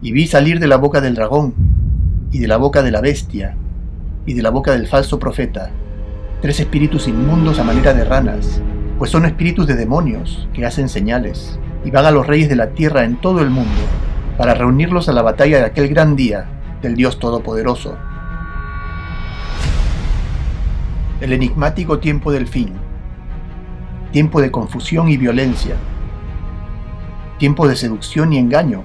Y vi salir de la boca del dragón, y de la boca de la bestia, y de la boca del falso profeta, 3 espíritus inmundos a manera de ranas, pues son espíritus de demonios que hacen señales, y van a los reyes de la tierra en todo el mundo, para reunirlos a la batalla de aquel gran día del Dios Todopoderoso. El enigmático tiempo del fin, tiempo de confusión y violencia, tiempo de seducción y engaño,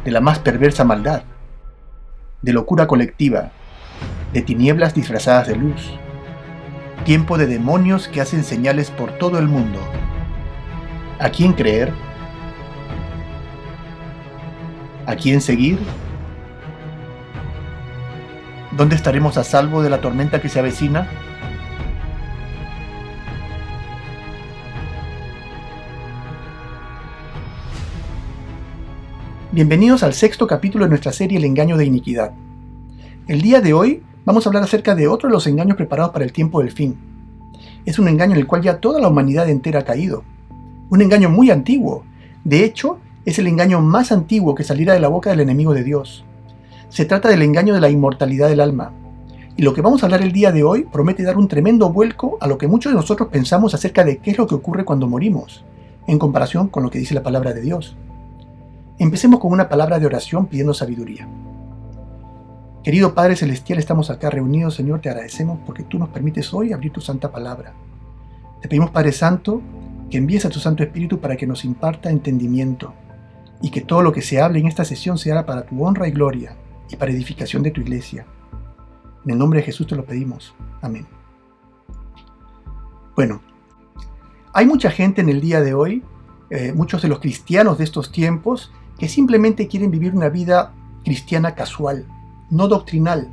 de la más perversa maldad, de locura colectiva, de tinieblas disfrazadas de luz, tiempo de demonios que hacen señales por todo el mundo. ¿A quién creer? ¿A quién seguir? ¿Dónde estaremos a salvo de la tormenta que se avecina? Bienvenidos al 6º capítulo de nuestra serie El engaño de iniquidad. El día de hoy vamos a hablar acerca de otro de los engaños preparados para el tiempo del fin. Es un engaño en el cual ya toda la humanidad entera ha caído. Un engaño muy antiguo. De hecho, es el engaño más antiguo que saliera de la boca del enemigo de Dios. Se trata del engaño de la inmortalidad del alma. Y lo que vamos a hablar el día de hoy promete dar un tremendo vuelco a lo que muchos de nosotros pensamos acerca de qué es lo que ocurre cuando morimos, en comparación con lo que dice la palabra de Dios. Empecemos con una palabra de oración pidiendo sabiduría. Querido Padre Celestial, estamos acá reunidos, Señor, te agradecemos porque tú nos permites hoy abrir tu santa palabra. Te pedimos, Padre Santo, que envíes a tu Santo Espíritu para que nos imparta entendimiento y que todo lo que se hable en esta sesión sea para tu honra y gloria y para edificación de tu iglesia. En el nombre de Jesús te lo pedimos. Amén. Bueno, hay mucha gente en el día de hoy, muchos de los cristianos de estos tiempos, que simplemente quieren vivir una vida cristiana casual, no doctrinal.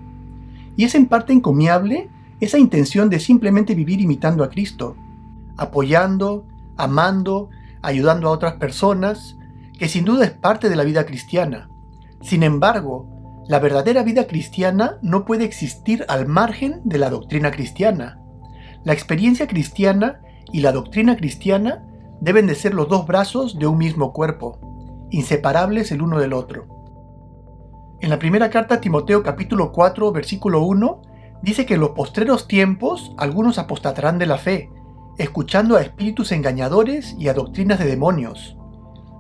Y es en parte encomiable esa intención de simplemente vivir imitando a Cristo, apoyando, amando, ayudando a otras personas, que sin duda es parte de la vida cristiana. Sin embargo, la verdadera vida cristiana no puede existir al margen de la doctrina cristiana. La experiencia cristiana y la doctrina cristiana deben de ser los dos brazos de un mismo cuerpo, inseparables el uno del otro. En la primera carta a Timoteo capítulo 4 versículo 1 dice que en los postreros tiempos algunos apostatarán de la fe, escuchando a espíritus engañadores y a doctrinas de demonios.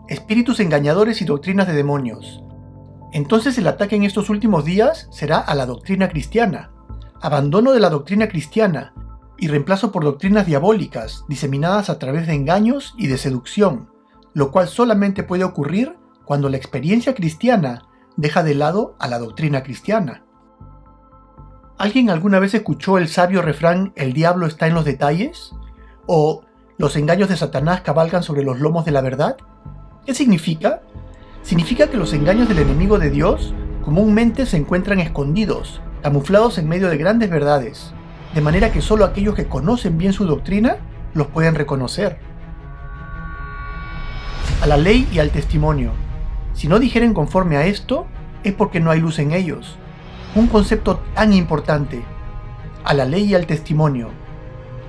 Espíritus engañadores y doctrinas de demonios. Entonces el ataque en estos últimos días será a la doctrina cristiana, abandono de la doctrina cristiana y reemplazo por doctrinas diabólicas diseminadas a través de engaños y de seducción, lo cual solamente puede ocurrir cuando la experiencia cristiana deja de lado a la doctrina cristiana. ¿Alguien alguna vez escuchó el sabio refrán "el diablo está en los detalles"? ¿O "los engaños de Satanás cabalgan sobre los lomos de la verdad"? ¿Qué significa? Significa que los engaños del enemigo de Dios comúnmente se encuentran escondidos, camuflados en medio de grandes verdades, de manera que solo aquellos que conocen bien su doctrina los pueden reconocer. A la ley y al testimonio. Si no dijeren conforme a esto, es porque no hay luz en ellos. Un concepto tan importante. A la ley y al testimonio.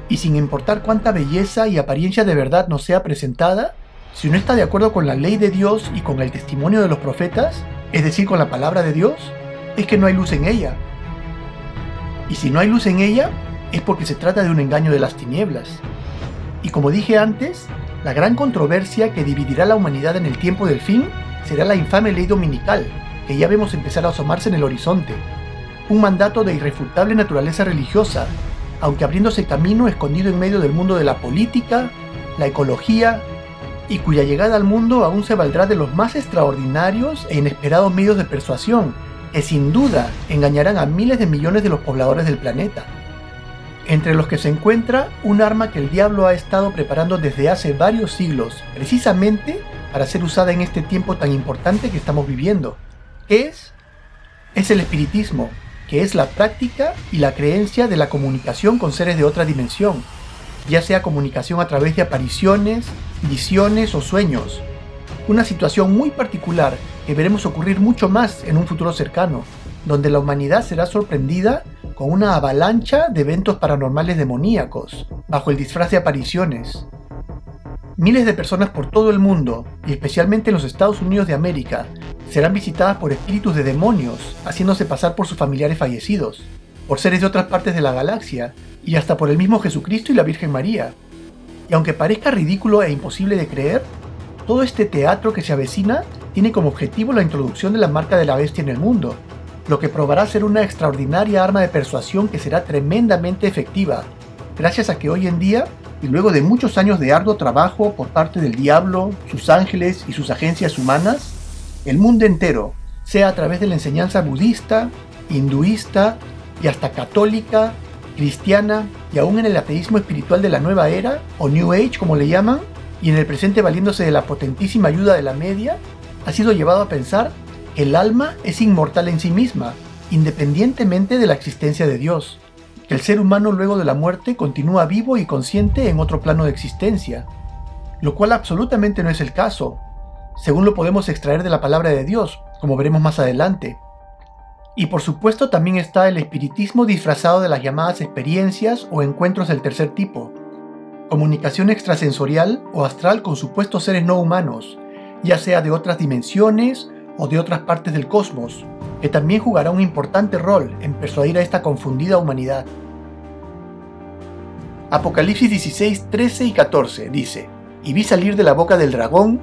Y sin importar cuánta belleza y apariencia de verdad nos sea presentada, si no está de acuerdo con la ley de Dios y con el testimonio de los profetas, es decir, con la palabra de Dios, es que no hay luz en ella. Y si no hay luz en ella, es porque se trata de un engaño de las tinieblas. Y como dije antes, la gran controversia que dividirá la humanidad en el tiempo del fin será la infame ley dominical, que ya vemos empezar a asomarse en el horizonte. Un mandato de irrefutable naturaleza religiosa, aunque abriéndose camino escondido en medio del mundo de la política, la ecología, y cuya llegada al mundo aún se valdrá de los más extraordinarios e inesperados medios de persuasión, que sin duda engañarán a miles de millones de los pobladores del planeta. Entre los que se encuentra un arma que el diablo ha estado preparando desde hace varios siglos, precisamente para ser usada en este tiempo tan importante que estamos viviendo. ¿Qué es? Es el espiritismo, que es la práctica y la creencia de la comunicación con seres de otra dimensión, ya sea comunicación a través de apariciones, visiones o sueños. Una situación muy particular que veremos ocurrir mucho más en un futuro cercano, donde la humanidad será sorprendida con una avalancha de eventos paranormales demoníacos, bajo el disfraz de apariciones. Miles de personas por todo el mundo, y especialmente en los Estados Unidos de América, serán visitadas por espíritus de demonios, haciéndose pasar por sus familiares fallecidos, por seres de otras partes de la galaxia, y hasta por el mismo Jesucristo y la Virgen María. Y aunque parezca ridículo e imposible de creer, todo este teatro que se avecina tiene como objetivo la introducción de la marca de la bestia en el mundo, lo que probará ser una extraordinaria arma de persuasión que será tremendamente efectiva, gracias a que hoy en día, y luego de muchos años de arduo trabajo por parte del diablo, sus ángeles y sus agencias humanas, el mundo entero, sea a través de la enseñanza budista, hinduista y hasta católica, cristiana y aún en el ateísmo espiritual de la nueva era, o New Age como le llaman, y en el presente valiéndose de la potentísima ayuda de la media, ha sido llevado a pensar que el alma es inmortal en sí misma, independientemente de la existencia de Dios, que el ser humano luego de la muerte continúa vivo y consciente en otro plano de existencia, lo cual absolutamente no es el caso, según lo podemos extraer de la palabra de Dios, como veremos más adelante. Y por supuesto también está el espiritismo disfrazado de las llamadas experiencias o encuentros del tercer tipo, comunicación extrasensorial o astral con supuestos seres no humanos, ya sea de otras dimensiones o de otras partes del cosmos, que también jugará un importante rol en persuadir a esta confundida humanidad. Apocalipsis 16, 13 y 14 dice: «Y vi salir de la boca del dragón,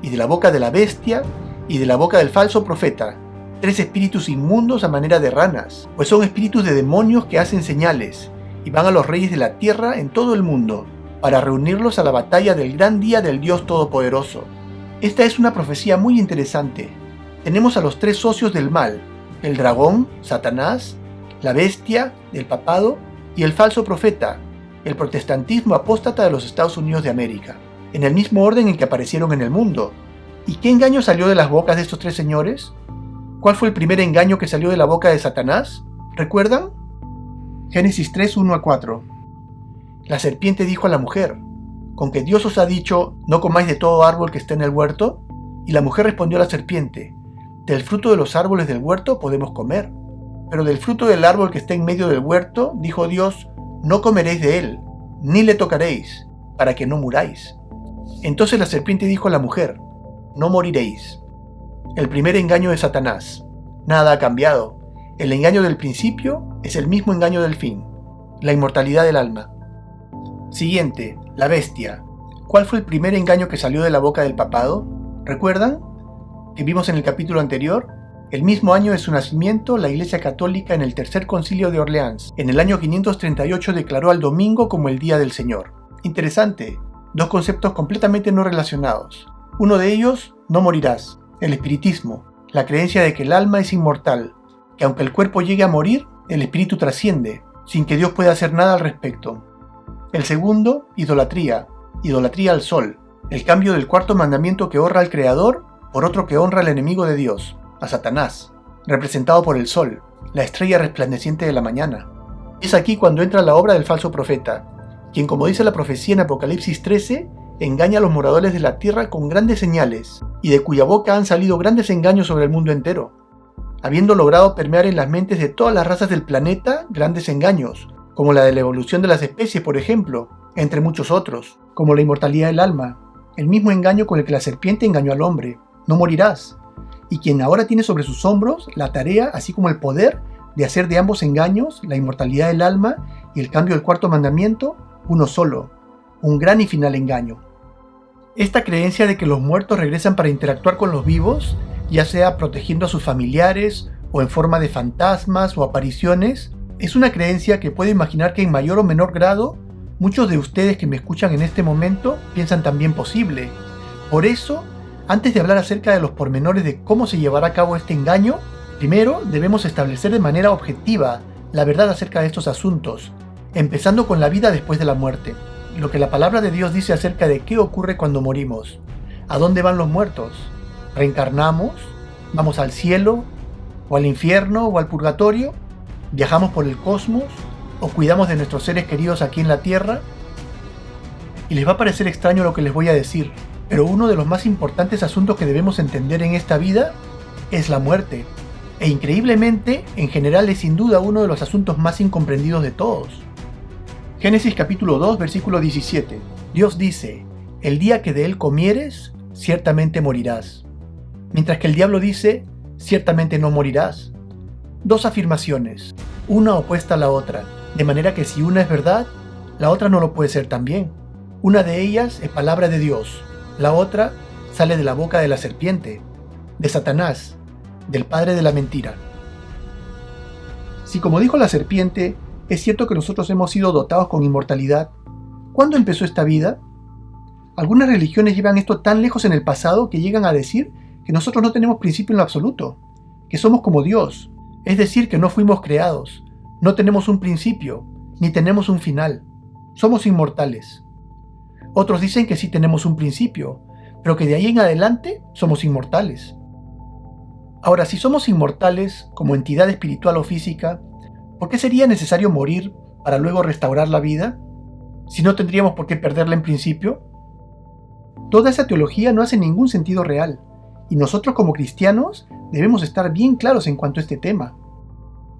y de la boca de la bestia, y de la boca del falso profeta, 3 espíritus inmundos a manera de ranas, pues son espíritus de demonios que hacen señales, y van a los reyes de la tierra en todo el mundo, para reunirlos a la batalla del gran día del Dios Todopoderoso». Esta es una profecía muy interesante. Tenemos a los 3 socios del mal, el dragón, Satanás, la bestia, el papado, y el falso profeta, el protestantismo apóstata de los Estados Unidos de América, en el mismo orden en que aparecieron en el mundo. ¿Y qué engaño salió de las bocas de estos 3 señores? ¿Cuál fue el primer engaño que salió de la boca de Satanás? ¿Recuerdan? Génesis 3, 1 a 4. La serpiente dijo a la mujer: ¿con que Dios os ha dicho, no comáis de todo árbol que esté en el huerto? Y la mujer respondió a la serpiente: del fruto de los árboles del huerto podemos comer, pero del fruto del árbol que está en medio del huerto, dijo Dios, no comeréis de él, ni le tocaréis, para que no muráis. Entonces la serpiente dijo a la mujer: no moriréis. El primer engaño de Satanás. Nada ha cambiado. El engaño del principio es el mismo engaño del fin, la inmortalidad del alma. Siguiente, la bestia. ¿Cuál fue el primer engaño que salió de la boca del papado? ¿Recuerdan? Que vimos en el capítulo anterior. El mismo año de su nacimiento, la Iglesia Católica en el Tercer Concilio de Orleans, en el año 538, declaró al domingo como el Día del Señor. Interesante, 2 conceptos completamente no relacionados. Uno de ellos, no morirás, el espiritismo, la creencia de que el alma es inmortal, que aunque el cuerpo llegue a morir, el espíritu trasciende, sin que Dios pueda hacer nada al respecto. El segundo, idolatría al sol, el cambio del 4º mandamiento que honra al Creador por otro que honra al enemigo de Dios, a Satanás, representado por el sol, la estrella resplandeciente de la mañana. Es aquí cuando entra la obra del falso profeta, quien, como dice la profecía en Apocalipsis 13, engaña a los moradores de la tierra con grandes señales, y de cuya boca han salido grandes engaños sobre el mundo entero, habiendo logrado permear en las mentes de todas las razas del planeta grandes engaños, como la de la evolución de las especies, por ejemplo, entre muchos otros, como la inmortalidad del alma, el mismo engaño con el que la serpiente engañó al hombre, no morirás, y quien ahora tiene sobre sus hombros la tarea, así como el poder, de hacer de ambos engaños, la inmortalidad del alma y el cambio del 4º mandamiento, uno solo, un gran y final engaño. Esta creencia de que los muertos regresan para interactuar con los vivos, ya sea protegiendo a sus familiares o en forma de fantasmas o apariciones, es una creencia que puedo imaginar que en mayor o menor grado muchos de ustedes que me escuchan en este momento piensan también posible. Por eso, antes de hablar acerca de los pormenores de cómo se llevará a cabo este engaño, primero debemos establecer de manera objetiva la verdad acerca de estos asuntos, empezando con la vida después de la muerte, lo que la palabra de Dios dice acerca de qué ocurre cuando morimos, a dónde van los muertos, reencarnamos, vamos al cielo, o al infierno, o al purgatorio, viajamos por el cosmos, o cuidamos de nuestros seres queridos aquí en la tierra. Y les va a parecer extraño lo que les voy a decir, pero uno de los más importantes asuntos que debemos entender en esta vida es la muerte. E increíblemente, en general es sin duda uno de los asuntos más incomprendidos de todos. Génesis capítulo 2, versículo 17. Dios dice: el día que de él comieres, ciertamente morirás. Mientras que el diablo dice, ciertamente no morirás. Dos afirmaciones, una opuesta a la otra, de manera que si una es verdad, la otra no lo puede ser también. Una de ellas es palabra de Dios, la otra sale de la boca de la serpiente, de Satanás, del padre de la mentira. Si como dijo la serpiente, es cierto que nosotros hemos sido dotados con inmortalidad, ¿cuándo empezó esta vida? Algunas religiones llevan esto tan lejos en el pasado que llegan a decir que nosotros no tenemos principio en lo absoluto, que somos como Dios, es decir, que no fuimos creados, no tenemos un principio, ni tenemos un final, somos inmortales. Otros dicen que sí tenemos un principio, pero que de ahí en adelante somos inmortales. Ahora, si somos inmortales como entidad espiritual o física, ¿por qué sería necesario morir para luego restaurar la vida? Si no tendríamos por qué perderla en principio. Toda esa teología no hace ningún sentido real, y nosotros como cristianos debemos estar bien claros en cuanto a este tema.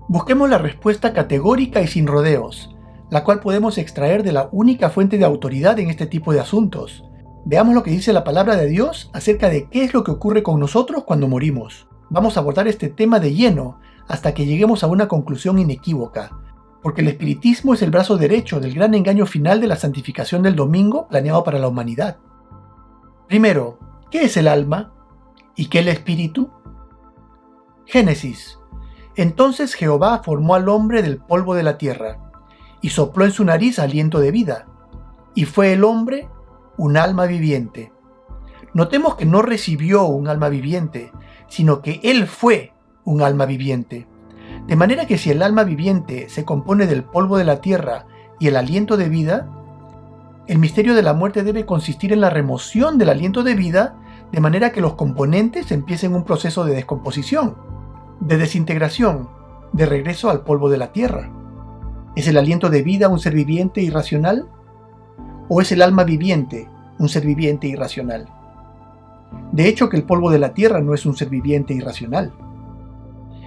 Busquemos la respuesta categórica y sin rodeos, la cual podemos extraer de la única fuente de autoridad en este tipo de asuntos. Veamos lo que dice la palabra de Dios acerca de qué es lo que ocurre con nosotros cuando morimos. Vamos a abordar este tema de lleno hasta que lleguemos a una conclusión inequívoca, porque el espiritismo es el brazo derecho del gran engaño final de la santificación del domingo planeado para la humanidad. Primero, ¿qué es el alma? ¿Y qué el espíritu? Génesis. Entonces Jehová formó al hombre del polvo de la tierra, y sopló en su nariz aliento de vida, y fue el hombre un alma viviente. Notemos que no recibió un alma viviente, sino que él fue un alma viviente. De manera que si el alma viviente se compone del polvo de la tierra y el aliento de vida, el misterio de la muerte debe consistir en la remoción del aliento de vida, de manera que los componentes empiecen un proceso de descomposición, de desintegración, de regreso al polvo de la tierra. ¿Es el aliento de vida un ser viviente irracional? ¿O es el alma viviente un ser viviente irracional? De hecho, que el polvo de la tierra no es un ser viviente irracional.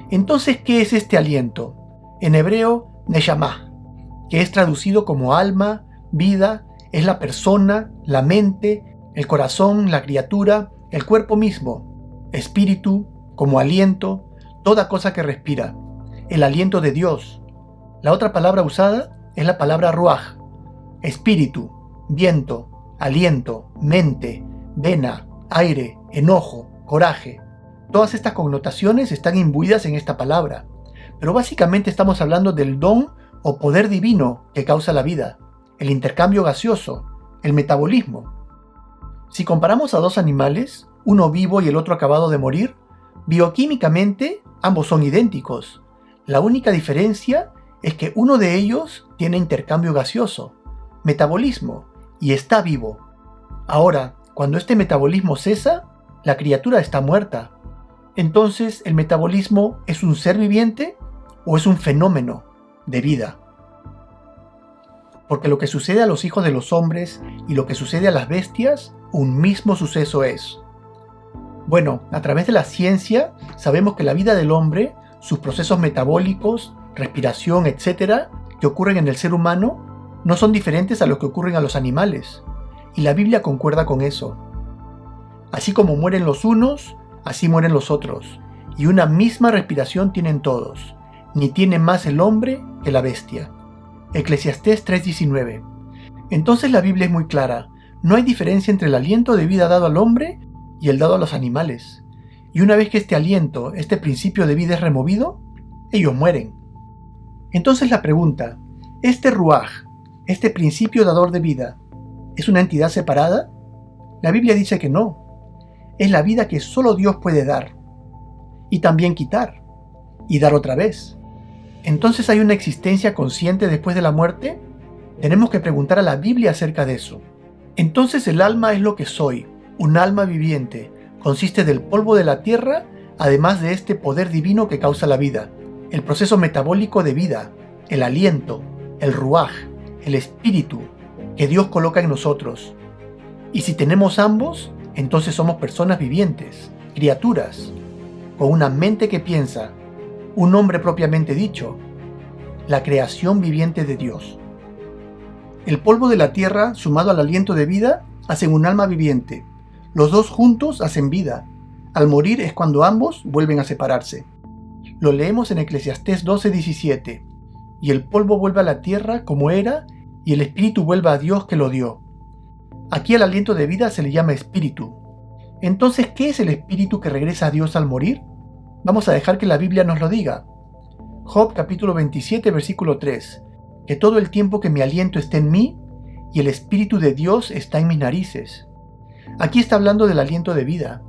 Entonces, ¿qué es este aliento? En hebreo, neshama, que es traducido como alma, vida, es la persona, la mente, el corazón, la criatura, el cuerpo mismo, espíritu, como aliento, toda cosa que respira, el aliento de Dios. La otra palabra usada es la palabra ruaj, espíritu, viento, aliento, mente, vena, aire, enojo, coraje. Todas estas connotaciones están imbuidas en esta palabra, pero básicamente estamos hablando del don o poder divino que causa la vida, el intercambio gaseoso, el metabolismo. Si comparamos a dos animales, uno vivo y el otro acabado de morir, bioquímicamente ambos son idénticos. La única diferencia es que uno de ellos tiene intercambio gaseoso, metabolismo, y está vivo. Ahora, cuando este metabolismo cesa, la criatura está muerta. Entonces, ¿el metabolismo es un ser viviente o es un fenómeno de vida? Porque lo que sucede a los hijos de los hombres y lo que sucede a las bestias, un mismo suceso es. Bueno, a través de la ciencia sabemos que la vida del hombre, sus procesos metabólicos, respiración, etc., que ocurren en el ser humano, no son diferentes a los que ocurren a los animales, y la Biblia concuerda con eso. Así como mueren los unos, así mueren los otros, y una misma respiración tienen todos, ni tiene más el hombre que la bestia. Eclesiastés 3:19. Entonces la Biblia es muy clara, no hay diferencia entre el aliento de vida dado al hombre y el dado a los animales, y una vez que este aliento, este principio de vida es removido, ellos mueren. Entonces la pregunta, ¿este ruaj, este principio dador de vida, es una entidad separada? La Biblia dice que no. Es la vida que solo Dios puede dar, y también quitar, y dar otra vez. ¿Entonces hay una existencia consciente después de la muerte? Tenemos que preguntar a la Biblia acerca de eso. Entonces el alma es lo que soy, un alma viviente, consiste del polvo de la tierra, además de este poder divino que causa la vida, el proceso metabólico de vida, el aliento, el ruaj, el espíritu que Dios coloca en nosotros. Y si tenemos ambos, entonces somos personas vivientes, criaturas, con una mente que piensa, un hombre propiamente dicho, la creación viviente de Dios. El polvo de la tierra, sumado al aliento de vida, hacen un alma viviente. Los dos juntos hacen vida. Al morir es cuando ambos vuelven a separarse. Lo leemos en Eclesiastés 12:17. Y el polvo vuelve a la tierra como era, y el espíritu vuelve a Dios que lo dio. Aquí al aliento de vida se le llama espíritu. Entonces, ¿qué es el espíritu que regresa a Dios al morir? Vamos a dejar que la Biblia nos lo diga. Job capítulo 27, versículo 3. Que todo el tiempo que mi aliento esté en mí, y el espíritu de Dios está en mis narices. Aquí está hablando del aliento de vida.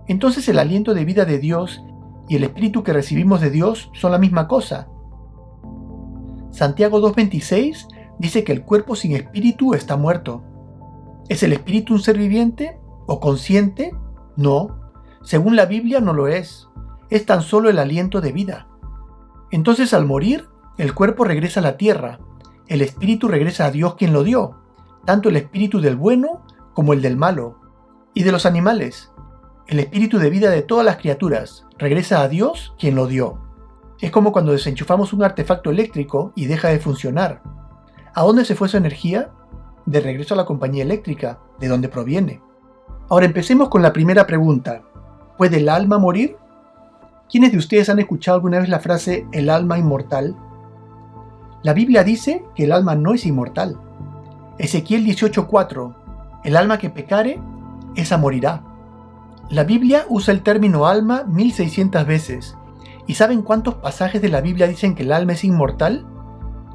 Entonces el aliento de vida de Dios y el espíritu que recibimos de Dios son la misma cosa. Santiago 2:26 dice que el cuerpo sin espíritu está muerto. ¿Es el espíritu un ser viviente o consciente? No. Según la Biblia no lo es. Es tan solo el aliento de vida. Entonces al morir, el cuerpo regresa a la tierra. El espíritu regresa a Dios quien lo dio. Tanto el espíritu del bueno como el del malo. Y de los animales. El espíritu de vida de todas las criaturas regresa a Dios quien lo dio. Es como cuando desenchufamos un artefacto eléctrico y deja de funcionar. ¿A dónde se fue su energía? De regreso a la compañía eléctrica, de donde proviene. Ahora empecemos con la primera pregunta. ¿Puede el alma morir? ¿Quiénes de ustedes han escuchado alguna vez la frase el alma inmortal? La Biblia dice que el alma no es inmortal. Ezequiel 18:4. El alma que pecare, esa morirá. La Biblia usa el término alma 1600 veces. ¿Y saben cuántos pasajes de la Biblia dicen que el alma es inmortal?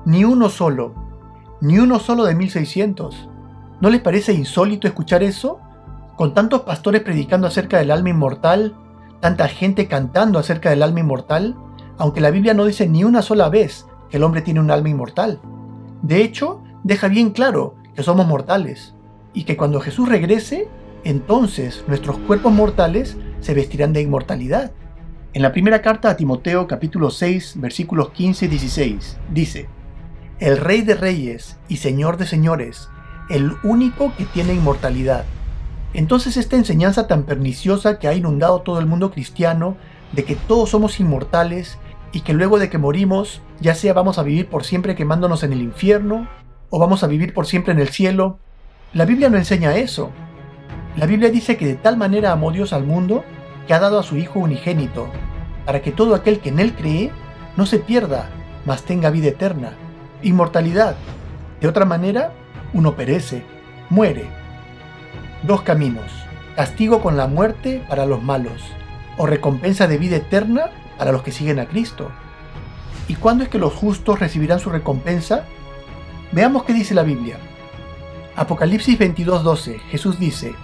Ni uno solo. Ni uno solo de 1600. ¿No les parece insólito escuchar eso? Con tantos pastores predicando acerca del alma inmortal, tanta gente cantando acerca del alma inmortal, aunque la Biblia no dice ni una sola vez que el hombre tiene un alma inmortal. De hecho, deja bien claro que somos mortales y que cuando Jesús regrese, entonces nuestros cuerpos mortales se vestirán de inmortalidad. En la primera carta a Timoteo capítulo 6 versículos 15 y 16 dice: El Rey de Reyes y Señor de Señores, el único que tiene inmortalidad. Entonces esta enseñanza tan perniciosa que ha inundado todo el mundo cristiano, de que todos somos inmortales y que luego de que morimos, ya sea vamos a vivir por siempre quemándonos en el infierno o vamos a vivir por siempre en el cielo, la Biblia no enseña eso. La Biblia dice que de tal manera amó Dios al mundo que ha dado a su Hijo unigénito, para que todo aquel que en Él cree no se pierda, mas tenga vida eterna, inmortalidad. De otra manera, uno perece, muere. Dos caminos: castigo con la muerte para los malos, o recompensa de vida eterna para los que siguen a Cristo. ¿Y cuándo es que los justos recibirán su recompensa? Veamos qué dice la Biblia. Apocalipsis 22:12, Jesús dice: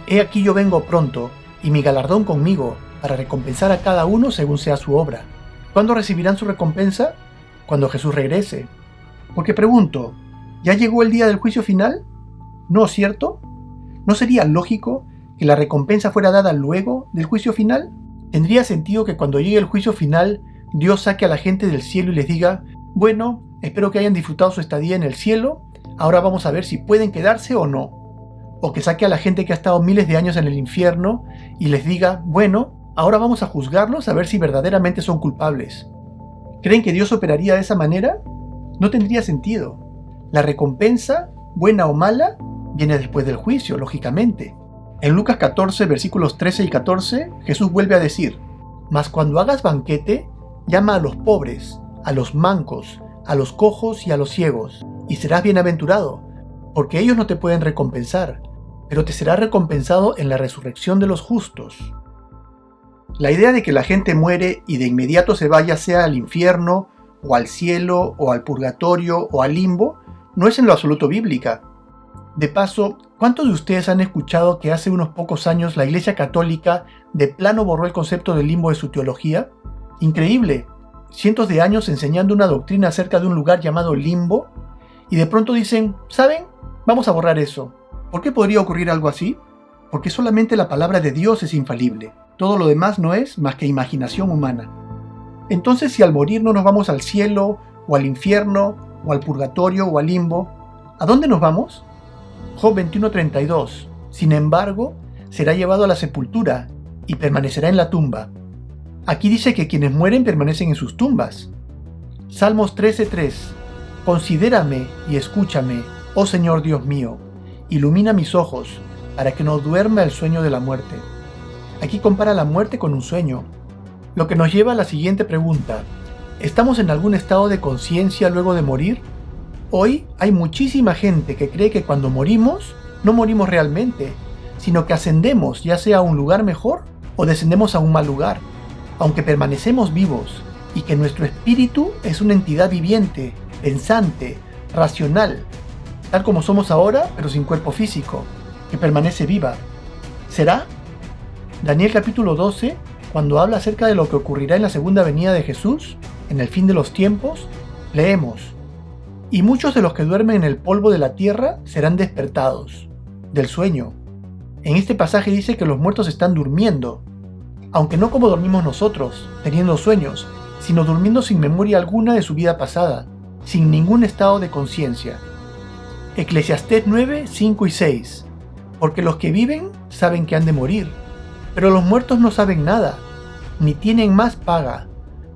He aquí yo vengo pronto, y mi galardón conmigo, para recompensar a cada uno según sea su obra. ¿Cuándo recibirán su recompensa? Cuando Jesús regrese. Porque pregunto, ¿ya llegó el día del juicio final? ¿No, cierto? ¿No sería lógico que la recompensa fuera dada luego del juicio final? ¿Tendría sentido que cuando llegue el juicio final, Dios saque a la gente del cielo y les diga: bueno, espero que hayan disfrutado su estadía en el cielo, ahora vamos a ver si pueden quedarse o no? O que saque a la gente que ha estado miles de años en el infierno y les diga: bueno, ahora vamos a juzgarlos a ver si verdaderamente son culpables. ¿Creen que Dios operaría de esa manera? No tendría sentido. La recompensa, buena o mala, viene después del juicio, lógicamente. En Lucas 14, versículos 13 y 14, Jesús vuelve a decir: Mas cuando hagas banquete, llama a los pobres, a los mancos, a los cojos y a los ciegos, y serás bienaventurado, porque ellos no te pueden recompensar, pero te será recompensado en la resurrección de los justos. La idea de que la gente muere y de inmediato se vaya sea al infierno, o al cielo, o al purgatorio, o al limbo, no es en lo absoluto bíblica. De paso, ¿cuántos de ustedes han escuchado que hace unos pocos años la Iglesia Católica de plano borró el concepto del limbo de su teología? Increíble. Cientos de años enseñando una doctrina acerca de un lugar llamado limbo, y de pronto dicen: ¿saben? Vamos a borrar eso. ¿Por qué podría ocurrir algo así? Porque solamente la palabra de Dios es infalible. Todo lo demás no es más que imaginación humana. Entonces, si al morir no nos vamos al cielo, o al infierno, o al purgatorio, o al limbo, ¿a dónde nos vamos? Job 21:32. Sin embargo, será llevado a la sepultura y permanecerá en la tumba. Aquí dice que quienes mueren permanecen en sus tumbas. Salmos 13:3. Considérame y escúchame, oh Señor Dios mío, ilumina mis ojos, para que no duerma el sueño de la muerte. Aquí compara la muerte con un sueño, lo que nos lleva a la siguiente pregunta. ¿Estamos en algún estado de conciencia luego de morir? Hoy hay muchísima gente que cree que cuando morimos, no morimos realmente, sino que ascendemos ya sea a un lugar mejor o descendemos a un mal lugar, aunque permanecemos vivos, y que nuestro espíritu es una entidad viviente, pensante, racional, tal como somos ahora, pero sin cuerpo físico, que permanece viva. ¿Será? Daniel capítulo 12, cuando habla acerca de lo que ocurrirá en la segunda venida de Jesús, en el fin de los tiempos, leemos: y muchos de los que duermen en el polvo de la tierra serán despertados del sueño. En este pasaje dice que los muertos están durmiendo, aunque no como dormimos nosotros, teniendo sueños, sino durmiendo sin memoria alguna de su vida pasada, sin ningún estado de conciencia. Eclesiastés 9, 5 y 6. Porque los que viven saben que han de morir, pero los muertos no saben nada, ni tienen más paga,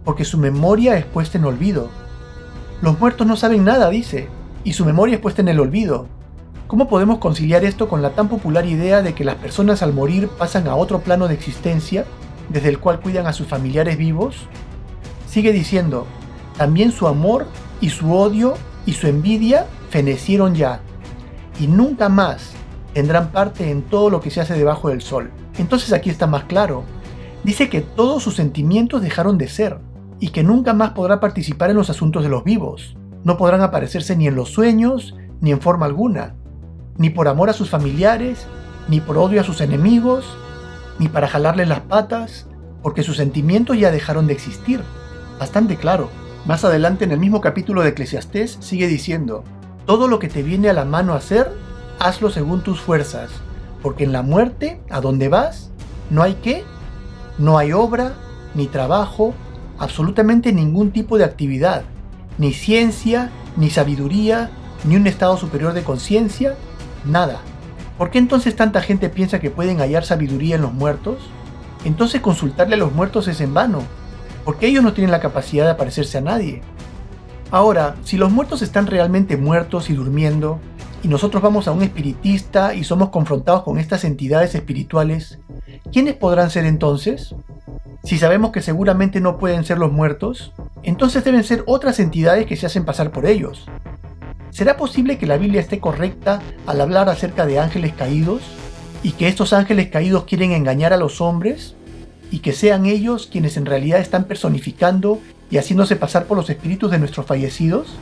porque su memoria es puesta en olvido. Los muertos no saben nada, dice, y su memoria es puesta en el olvido. ¿Cómo podemos conciliar esto con la tan popular idea de que las personas al morir pasan a otro plano de existencia, desde el cual cuidan a sus familiares vivos? Sigue diciendo: también su amor y su odio y su envidia fenecieron ya, y nunca más tendrán parte en todo lo que se hace debajo del sol. Entonces aquí está más claro. Dice que todos sus sentimientos dejaron de ser, y que nunca más podrá participar en los asuntos de los vivos. No podrán aparecerse ni en los sueños, ni en forma alguna, ni por amor a sus familiares, ni por odio a sus enemigos, ni para jalarles las patas, porque sus sentimientos ya dejaron de existir. Bastante claro. Más adelante en el mismo capítulo de Eclesiastés sigue diciendo: todo lo que te viene a la mano hacer, hazlo según tus fuerzas, porque en la muerte, a donde vas, no hay qué, no hay obra, ni trabajo, absolutamente ningún tipo de actividad, ni ciencia, ni sabiduría, ni un estado superior de conciencia, nada. ¿Por qué entonces tanta gente piensa que pueden hallar sabiduría en los muertos? Entonces consultarle a los muertos es en vano, porque ellos no tienen la capacidad de aparecerse a nadie. Ahora, si los muertos están realmente muertos y durmiendo, y nosotros vamos a un espiritista y somos confrontados con estas entidades espirituales, ¿quiénes podrán ser entonces? Si sabemos que seguramente no pueden ser los muertos, entonces deben ser otras entidades que se hacen pasar por ellos. ¿Será posible que la Biblia esté correcta al hablar acerca de ángeles caídos? ¿Y que estos ángeles caídos quieren engañar a los hombres? ¿Y que sean ellos quienes en realidad están personificando y haciéndose pasar por los espíritus de nuestros fallecidos?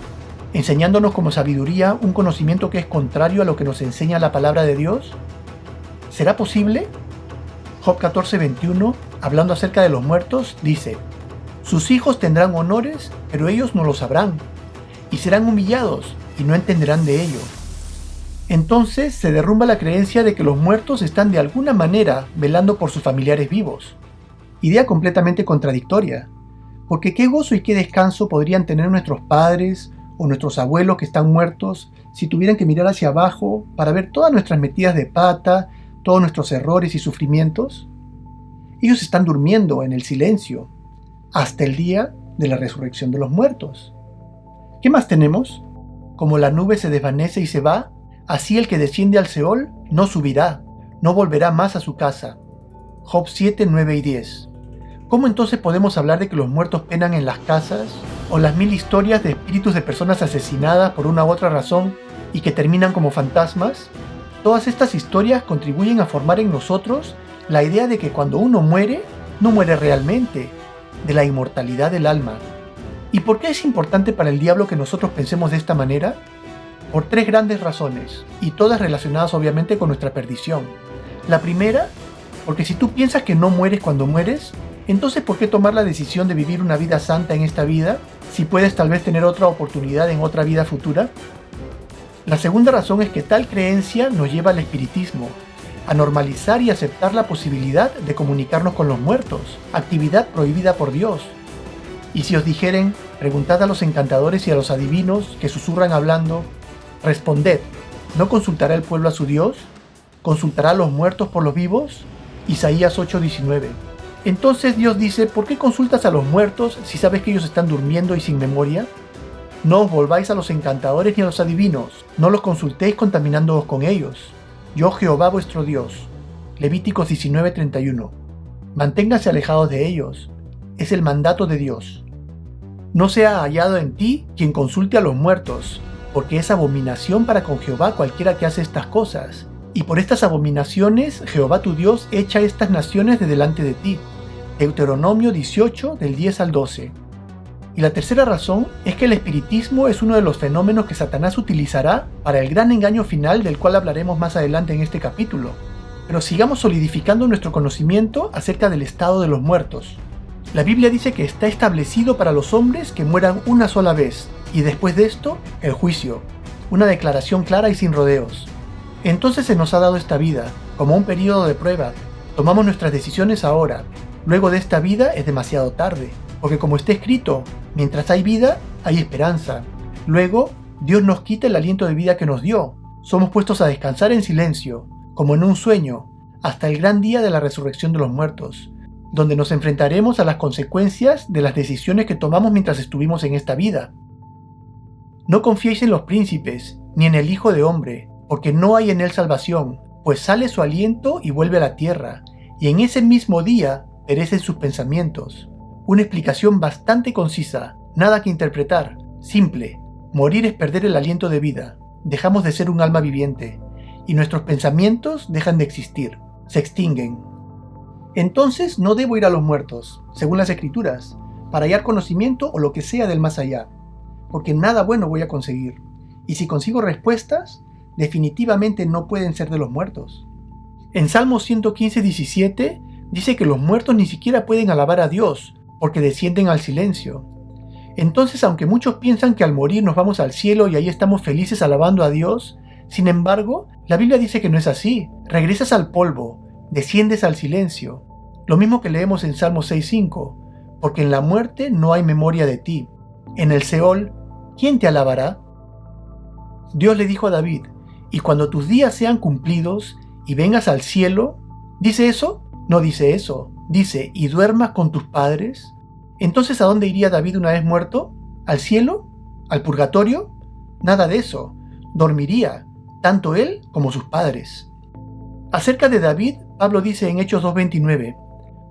¿Enseñándonos como sabiduría un conocimiento que es contrario a lo que nos enseña la palabra de Dios? ¿Será posible? Job 14:21, hablando acerca de los muertos, dice: sus hijos tendrán honores, pero ellos no lo sabrán, y serán humillados, y no entenderán de ello. Entonces se derrumba la creencia de que los muertos están de alguna manera velando por sus familiares vivos. Idea completamente contradictoria, porque qué gozo y qué descanso podrían tener nuestros padres o nuestros abuelos que están muertos si tuvieran que mirar hacia abajo para ver todas nuestras metidas de pata, todos nuestros errores y sufrimientos. Ellos están durmiendo en el silencio hasta el día de la resurrección de los muertos. ¿Qué más tenemos? Como la nube se desvanece y se va, así el que desciende al Seol no subirá, no volverá más a su casa. Job 7, 9 y 10. ¿Cómo entonces podemos hablar de que los muertos penan en las casas? ¿O las 1000 historias de espíritus de personas asesinadas por una u otra razón y que terminan como fantasmas? Todas estas historias contribuyen a formar en nosotros la idea de que cuando uno muere, no muere realmente, de la inmortalidad del alma. ¿Y por qué es importante para el diablo que nosotros pensemos de esta manera? Por 3 grandes razones, y todas relacionadas obviamente con nuestra perdición. La primera, porque si tú piensas que no mueres cuando mueres, entonces ¿por qué tomar la decisión de vivir una vida santa en esta vida, si puedes tal vez tener otra oportunidad en otra vida futura? La segunda razón es que tal creencia nos lleva al espiritismo, a normalizar y aceptar la posibilidad de comunicarnos con los muertos, actividad prohibida por Dios. Y si os dijeren, preguntad a los encantadores y a los adivinos que susurran hablando, responded, ¿no consultará el pueblo a su Dios? ¿Consultará a los muertos por los vivos? Isaías 8:19. Entonces Dios dice, ¿por qué consultas a los muertos si sabes que ellos están durmiendo y sin memoria? No os volváis a los encantadores ni a los adivinos, no los consultéis contaminándoos con ellos. Yo Jehová vuestro Dios. Levíticos 19:31. manténganse alejados de ellos. Es el mandato de Dios. No sea hallado en ti quien consulte a los muertos, porque es abominación para con Jehová cualquiera que hace estas cosas. Y por estas abominaciones Jehová tu Dios echa estas naciones de delante de ti. Deuteronomio 18, del 10 al 12. Y la tercera razón es que el espiritismo es uno de los fenómenos que Satanás utilizará para el gran engaño final del cual hablaremos más adelante en este capítulo. Pero sigamos solidificando nuestro conocimiento acerca del estado de los muertos. La Biblia dice que está establecido para los hombres que mueran una sola vez, y después de esto, el juicio. Una declaración clara y sin rodeos. Entonces se nos ha dado esta vida, como un periodo de prueba. Tomamos nuestras decisiones ahora. Luego de esta vida es demasiado tarde, porque como está escrito, mientras hay vida, hay esperanza. Luego, Dios nos quita el aliento de vida que nos dio. Somos puestos a descansar en silencio, como en un sueño, hasta el gran día de la resurrección de los muertos, donde nos enfrentaremos a las consecuencias de las decisiones que tomamos mientras estuvimos en esta vida. No confiéis en los príncipes, ni en el Hijo de Hombre, porque no hay en él salvación, pues sale su aliento y vuelve a la tierra, y en ese mismo día perecen sus pensamientos. Una explicación bastante concisa, nada que interpretar, simple. Morir es perder el aliento de vida, dejamos de ser un alma viviente, y nuestros pensamientos dejan de existir, se extinguen. Entonces no debo ir a los muertos, según las Escrituras, para hallar conocimiento o lo que sea del más allá, porque nada bueno voy a conseguir, y si consigo respuestas, definitivamente no pueden ser de los muertos. En Salmo 115:17 dice que los muertos ni siquiera pueden alabar a Dios, porque descienden al silencio. Entonces, aunque muchos piensan que al morir nos vamos al cielo y ahí estamos felices alabando a Dios, sin embargo, la Biblia dice que no es así. Regresas al polvo, desciendes al silencio. Lo mismo que leemos en Salmo 6:5, porque en la muerte no hay memoria de ti. En el Seol, ¿quién te alabará? Dios le dijo a David, y cuando tus días sean cumplidos y vengas al cielo, ¿dice eso? No dice eso. Dice, ¿y duermas con tus padres? Entonces, ¿a dónde iría David una vez muerto? ¿Al cielo? ¿Al purgatorio? Nada de eso. Dormiría, tanto él como sus padres. Acerca de David, Pablo dice en Hechos 2:29,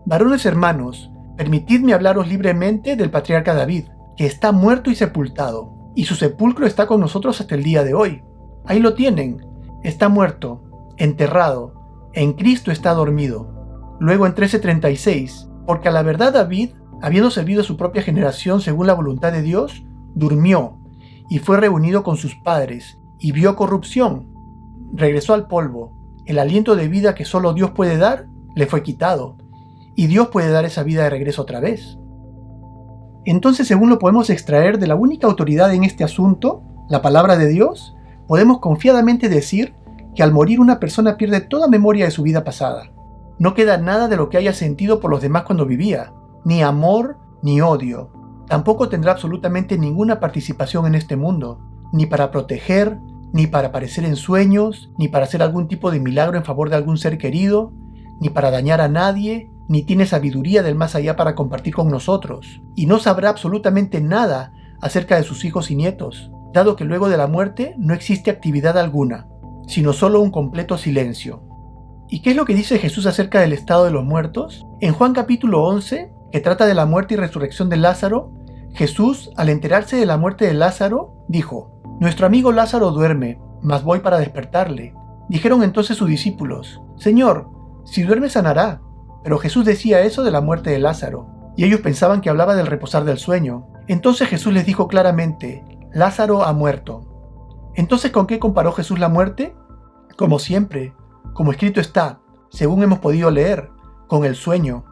varones hermanos, permitidme hablaros libremente del patriarca David, que está muerto y sepultado, y su sepulcro está con nosotros hasta el día de hoy. Ahí lo tienen, está muerto, enterrado, en Cristo está dormido. Luego en 13:36, porque a la verdad David, habiendo servido a su propia generación según la voluntad de Dios, durmió, y fue reunido con sus padres, y vio corrupción. Regresó al polvo. El aliento de vida que solo Dios puede dar, le fue quitado, y Dios puede dar esa vida de regreso otra vez. Entonces, según lo podemos extraer de la única autoridad en este asunto, la palabra de Dios, podemos confiadamente decir que al morir una persona pierde toda memoria de su vida pasada. No queda nada de lo que haya sentido por los demás cuando vivía, ni amor ni odio. Tampoco tendrá absolutamente ninguna participación en este mundo, ni para proteger, ni para aparecer en sueños, ni para hacer algún tipo de milagro en favor de algún ser querido, ni para dañar a nadie, ni tiene sabiduría del más allá para compartir con nosotros, y no sabrá absolutamente nada acerca de sus hijos y nietos, dado que luego de la muerte no existe actividad alguna, sino solo un completo silencio. ¿Y qué es lo que dice Jesús acerca del estado de los muertos? En Juan capítulo 11, que trata de la muerte y resurrección de Lázaro, Jesús, al enterarse de la muerte de Lázaro, dijo, nuestro amigo Lázaro duerme, mas voy para despertarle. Dijeron entonces sus discípulos, Señor, si duerme sanará. Pero Jesús decía eso de la muerte de Lázaro, y ellos pensaban que hablaba del reposar del sueño. Entonces Jesús les dijo claramente, Lázaro ha muerto. Entonces, ¿con qué comparó Jesús la muerte? Como siempre, como escrito está, según hemos podido leer, con el sueño.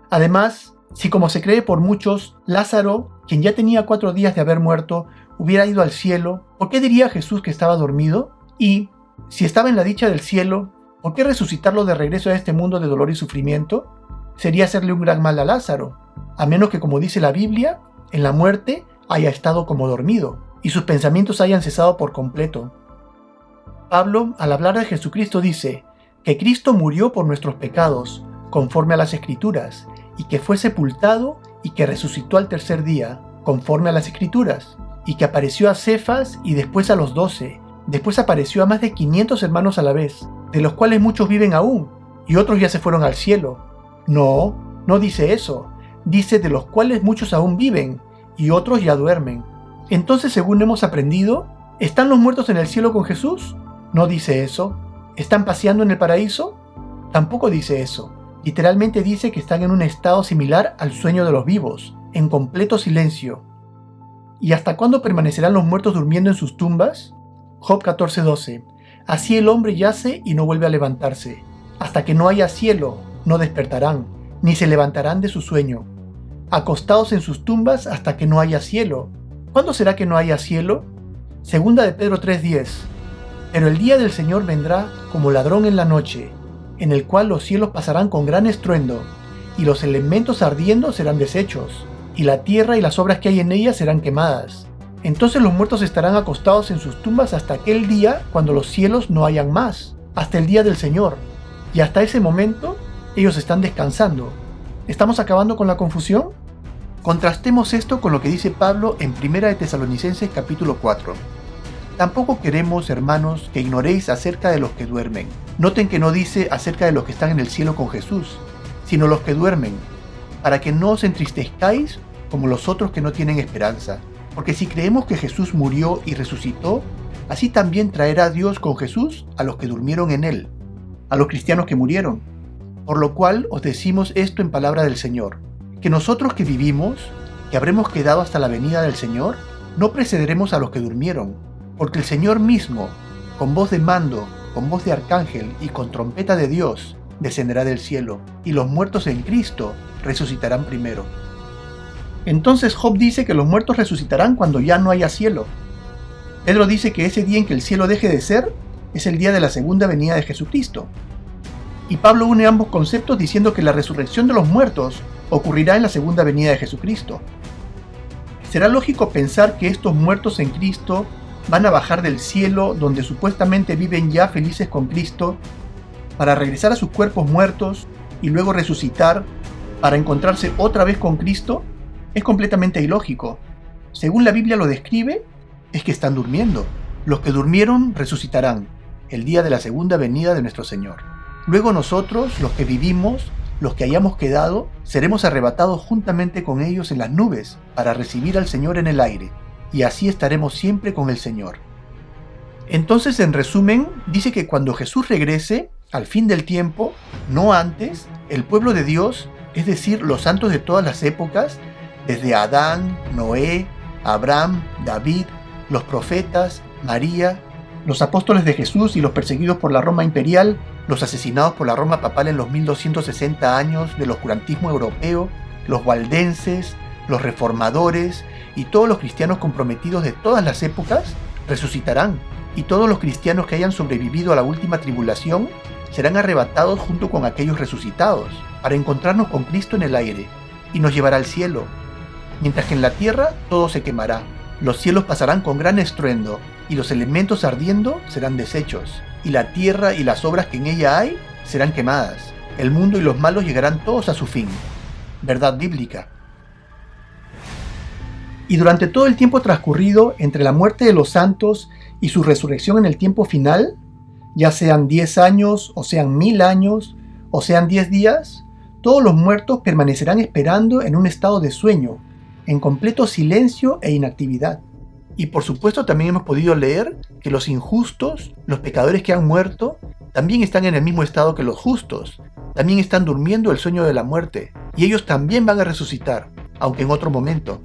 Además, si como se cree por muchos, Lázaro, quien ya tenía 4 días de haber muerto, hubiera ido al cielo, ¿por qué diría Jesús que estaba dormido? Y, si estaba en la dicha del cielo, ¿por qué resucitarlo de regreso a este mundo de dolor y sufrimiento? Sería hacerle un gran mal a Lázaro, a menos que, como dice la Biblia, en la muerte haya estado como dormido, y sus pensamientos hayan cesado por completo. Pablo, al hablar de Jesucristo, dice que Cristo murió por nuestros pecados, conforme a las Escrituras, y que fue sepultado y que resucitó al tercer día, conforme a las Escrituras, y que apareció a Cefas y después a los 12, después apareció a más de 500 hermanos a la vez, de los cuales muchos viven aún, y otros ya se fueron al cielo. No, no dice eso. Dice de los cuales muchos aún viven y otros ya duermen. Entonces, según hemos aprendido, ¿están los muertos en el cielo con Jesús? No dice eso. ¿Están paseando en el paraíso? Tampoco dice eso. Literalmente dice que están en un estado similar al sueño de los vivos, en completo silencio. ¿Y hasta cuándo permanecerán los muertos durmiendo en sus tumbas? Job 14:12. Así el hombre yace y no vuelve a levantarse. Hasta que no haya cielo, no despertarán, ni se levantarán de su sueño. Acostados en sus tumbas hasta que no haya cielo. ¿Cuándo será que no haya cielo? Segunda de Pedro 3:10. Pero el día del Señor vendrá como ladrón en la noche, en el cual los cielos pasarán con gran estruendo, y los elementos ardiendo serán deshechos, y la tierra y las obras que hay en ella serán quemadas. Entonces los muertos estarán acostados en sus tumbas hasta aquel día cuando los cielos no hayan más, hasta el día del Señor. Y hasta ese momento ellos están descansando. ¿Estamos acabando con la confusión? Contrastemos esto con lo que dice Pablo en 1 de Tesalonicenses capítulo 4. Tampoco queremos, hermanos, que ignoréis acerca de los que duermen. Noten que no dice acerca de los que están en el cielo con Jesús, sino los que duermen, para que no os entristezcáis como los otros que no tienen esperanza. Porque si creemos que Jesús murió y resucitó, así también traerá Dios con Jesús a los que durmieron en él, a los cristianos que murieron. Por lo cual os decimos esto en palabra del Señor, que nosotros que vivimos, que habremos quedado hasta la venida del Señor, no precederemos a los que durmieron, porque el Señor mismo, con voz de mando, con voz de arcángel y con trompeta de Dios, descenderá del cielo, y los muertos en Cristo resucitarán primero. Entonces Job dice que los muertos resucitarán cuando ya no haya cielo. Pedro dice que ese día en que el cielo deje de ser, es el día de la segunda venida de Jesucristo. Y Pablo une ambos conceptos diciendo que la resurrección de los muertos ocurrirá en la segunda venida de Jesucristo. ¿Será lógico pensar que estos muertos en Cristo van a bajar del cielo donde supuestamente viven ya felices con Cristo para regresar a sus cuerpos muertos y luego resucitar para encontrarse otra vez con Cristo? Es completamente ilógico. Según la Biblia lo describe, es que están durmiendo. Los que durmieron resucitarán el día de la segunda venida de nuestro Señor. Luego nosotros, los que vivimos, los que hayamos quedado, seremos arrebatados juntamente con ellos en las nubes para recibir al Señor en el aire, y así estaremos siempre con el Señor. Entonces, en resumen, dice que cuando Jesús regrese, al fin del tiempo, no antes, el pueblo de Dios, es decir, los santos de todas las épocas, desde Adán, Noé, Abraham, David, los profetas, María, los apóstoles de Jesús y los perseguidos por la Roma imperial, los asesinados por la Roma papal en los 1260 años del oscurantismo europeo, los waldenses, los reformadores y todos los cristianos comprometidos de todas las épocas resucitarán, y todos los cristianos que hayan sobrevivido a la última tribulación serán arrebatados junto con aquellos resucitados para encontrarnos con Cristo en el aire y nos llevará al cielo, mientras que en la tierra todo se quemará. Los cielos pasarán con gran estruendo y los elementos ardiendo serán deshechos, y la tierra y las obras que en ella hay serán quemadas. El mundo y los malos llegarán todos a su fin. Verdad bíblica. Y durante todo el tiempo transcurrido entre la muerte de los santos y su resurrección en el tiempo final, ya sean 10 años, o sean 1000 años, o sean 10 días, todos los muertos permanecerán esperando en un estado de sueño, en completo silencio e inactividad. Y por supuesto también hemos podido leer que los injustos, los pecadores que han muerto, también están en el mismo estado que los justos, también están durmiendo el sueño de la muerte, y ellos también van a resucitar, aunque en otro momento.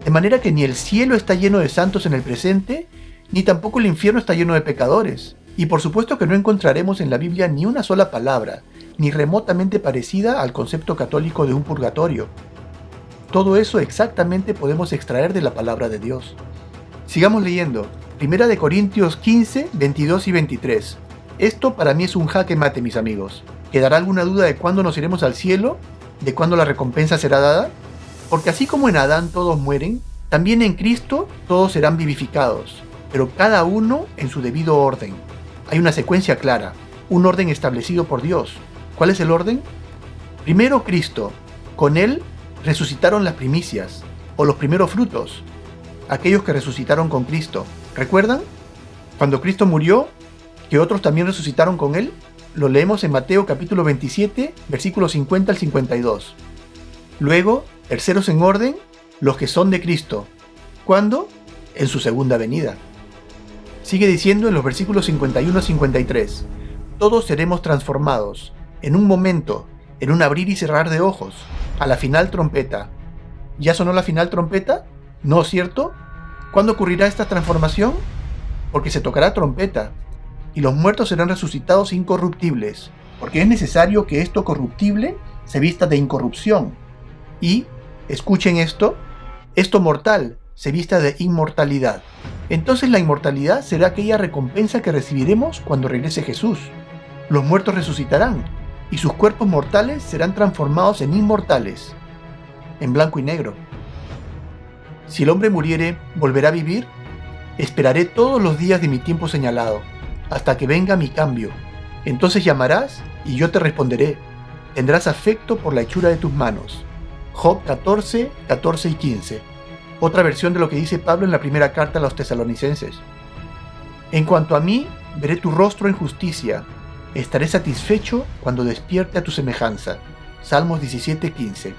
De manera que ni el cielo está lleno de santos en el presente, ni tampoco el infierno está lleno de pecadores. Y por supuesto que no encontraremos en la Biblia ni una sola palabra, ni remotamente parecida al concepto católico de un purgatorio. Todo eso exactamente podemos extraer de la palabra de Dios. Sigamos leyendo. 1 de Corintios 15, 22 y 23. Esto para mí es un jaque mate, mis amigos. ¿Quedará alguna duda de cuándo nos iremos al cielo? ¿De cuándo la recompensa será dada? Porque así como en Adán todos mueren, también en Cristo todos serán vivificados, pero cada uno en su debido orden. Hay una secuencia clara, un orden establecido por Dios. ¿Cuál es el orden? Primero Cristo, con Él resucitaron las primicias, o los primeros frutos, aquellos que resucitaron con Cristo. ¿Recuerdan? Cuando Cristo murió, que otros también resucitaron con Él. Lo leemos en Mateo capítulo 27, versículos 50 al 52. Luego, terceros en orden, los que son de Cristo. ¿Cuándo? En su segunda venida. Sigue diciendo en los versículos 51 a 53. Todos seremos transformados, en un momento, en un abrir y cerrar de ojos, a la final trompeta. ¿Ya sonó la final trompeta? ¿No, cierto? ¿Cuándo ocurrirá esta transformación? Porque se tocará trompeta, y los muertos serán resucitados incorruptibles, porque es necesario que esto corruptible se vista de incorrupción, y, escuchen esto mortal se vista de inmortalidad. Entonces la inmortalidad será aquella recompensa que recibiremos cuando regrese Jesús. Los muertos resucitarán, y sus cuerpos mortales serán transformados en inmortales, en blanco y negro. Si el hombre muriere, ¿volverá a vivir? Esperaré todos los días de mi tiempo señalado, hasta que venga mi cambio. Entonces llamarás, y yo te responderé. Tendrás afecto por la hechura de tus manos. Job 14, 14 y 15. Otra versión de lo que dice Pablo en la primera carta a los tesalonicenses. En cuanto a mí, veré tu rostro en justicia. Estaré satisfecho cuando despierte a tu semejanza. Salmos 17, 15.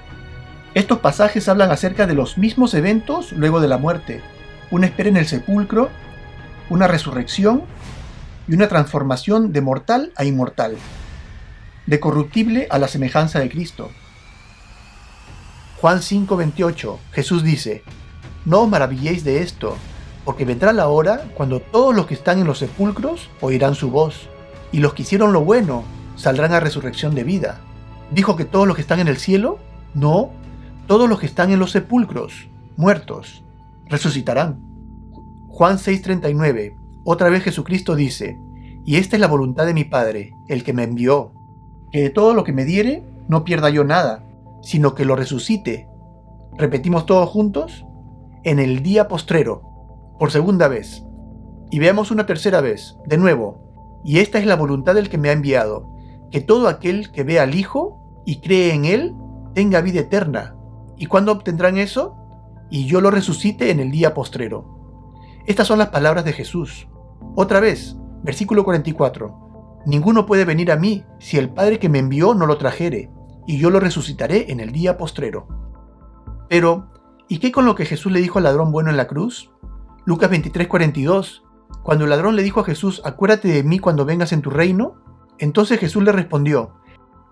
Estos pasajes hablan acerca de los mismos eventos luego de la muerte. Una espera en el sepulcro, una resurrección y una transformación de mortal a inmortal, de corruptible a la semejanza de Cristo. Juan 5:28, Jesús dice: No os maravilléis de esto, porque vendrá la hora cuando todos los que están en los sepulcros oirán su voz, y los que hicieron lo bueno saldrán a resurrección de vida. ¿Dijo que todos los que están en el cielo? No, todos los que están en los sepulcros, muertos, resucitarán. Juan 6:39, otra vez Jesucristo dice: Y esta es la voluntad de mi Padre, el que me envió, que de todo lo que me diere no pierda yo nada, sino que lo resucite. Repetimos todos juntos: en el día postrero, por segunda vez. Y veamos una tercera vez, de nuevo: Y esta es la voluntad del que me ha enviado, que todo aquel que vea al Hijo y cree en Él tenga vida eterna. ¿Y cuándo obtendrán eso? Y yo lo resucite en el día postrero. Estas son las palabras de Jesús. Otra vez, versículo 44. Ninguno puede venir a mí si el Padre que me envió no lo trajere, y yo lo resucitaré en el día postrero. Pero, ¿y qué con lo que Jesús le dijo al ladrón bueno en la cruz? Lucas 23:42. Cuando el ladrón le dijo a Jesús: acuérdate de mí cuando vengas en tu reino, entonces Jesús le respondió: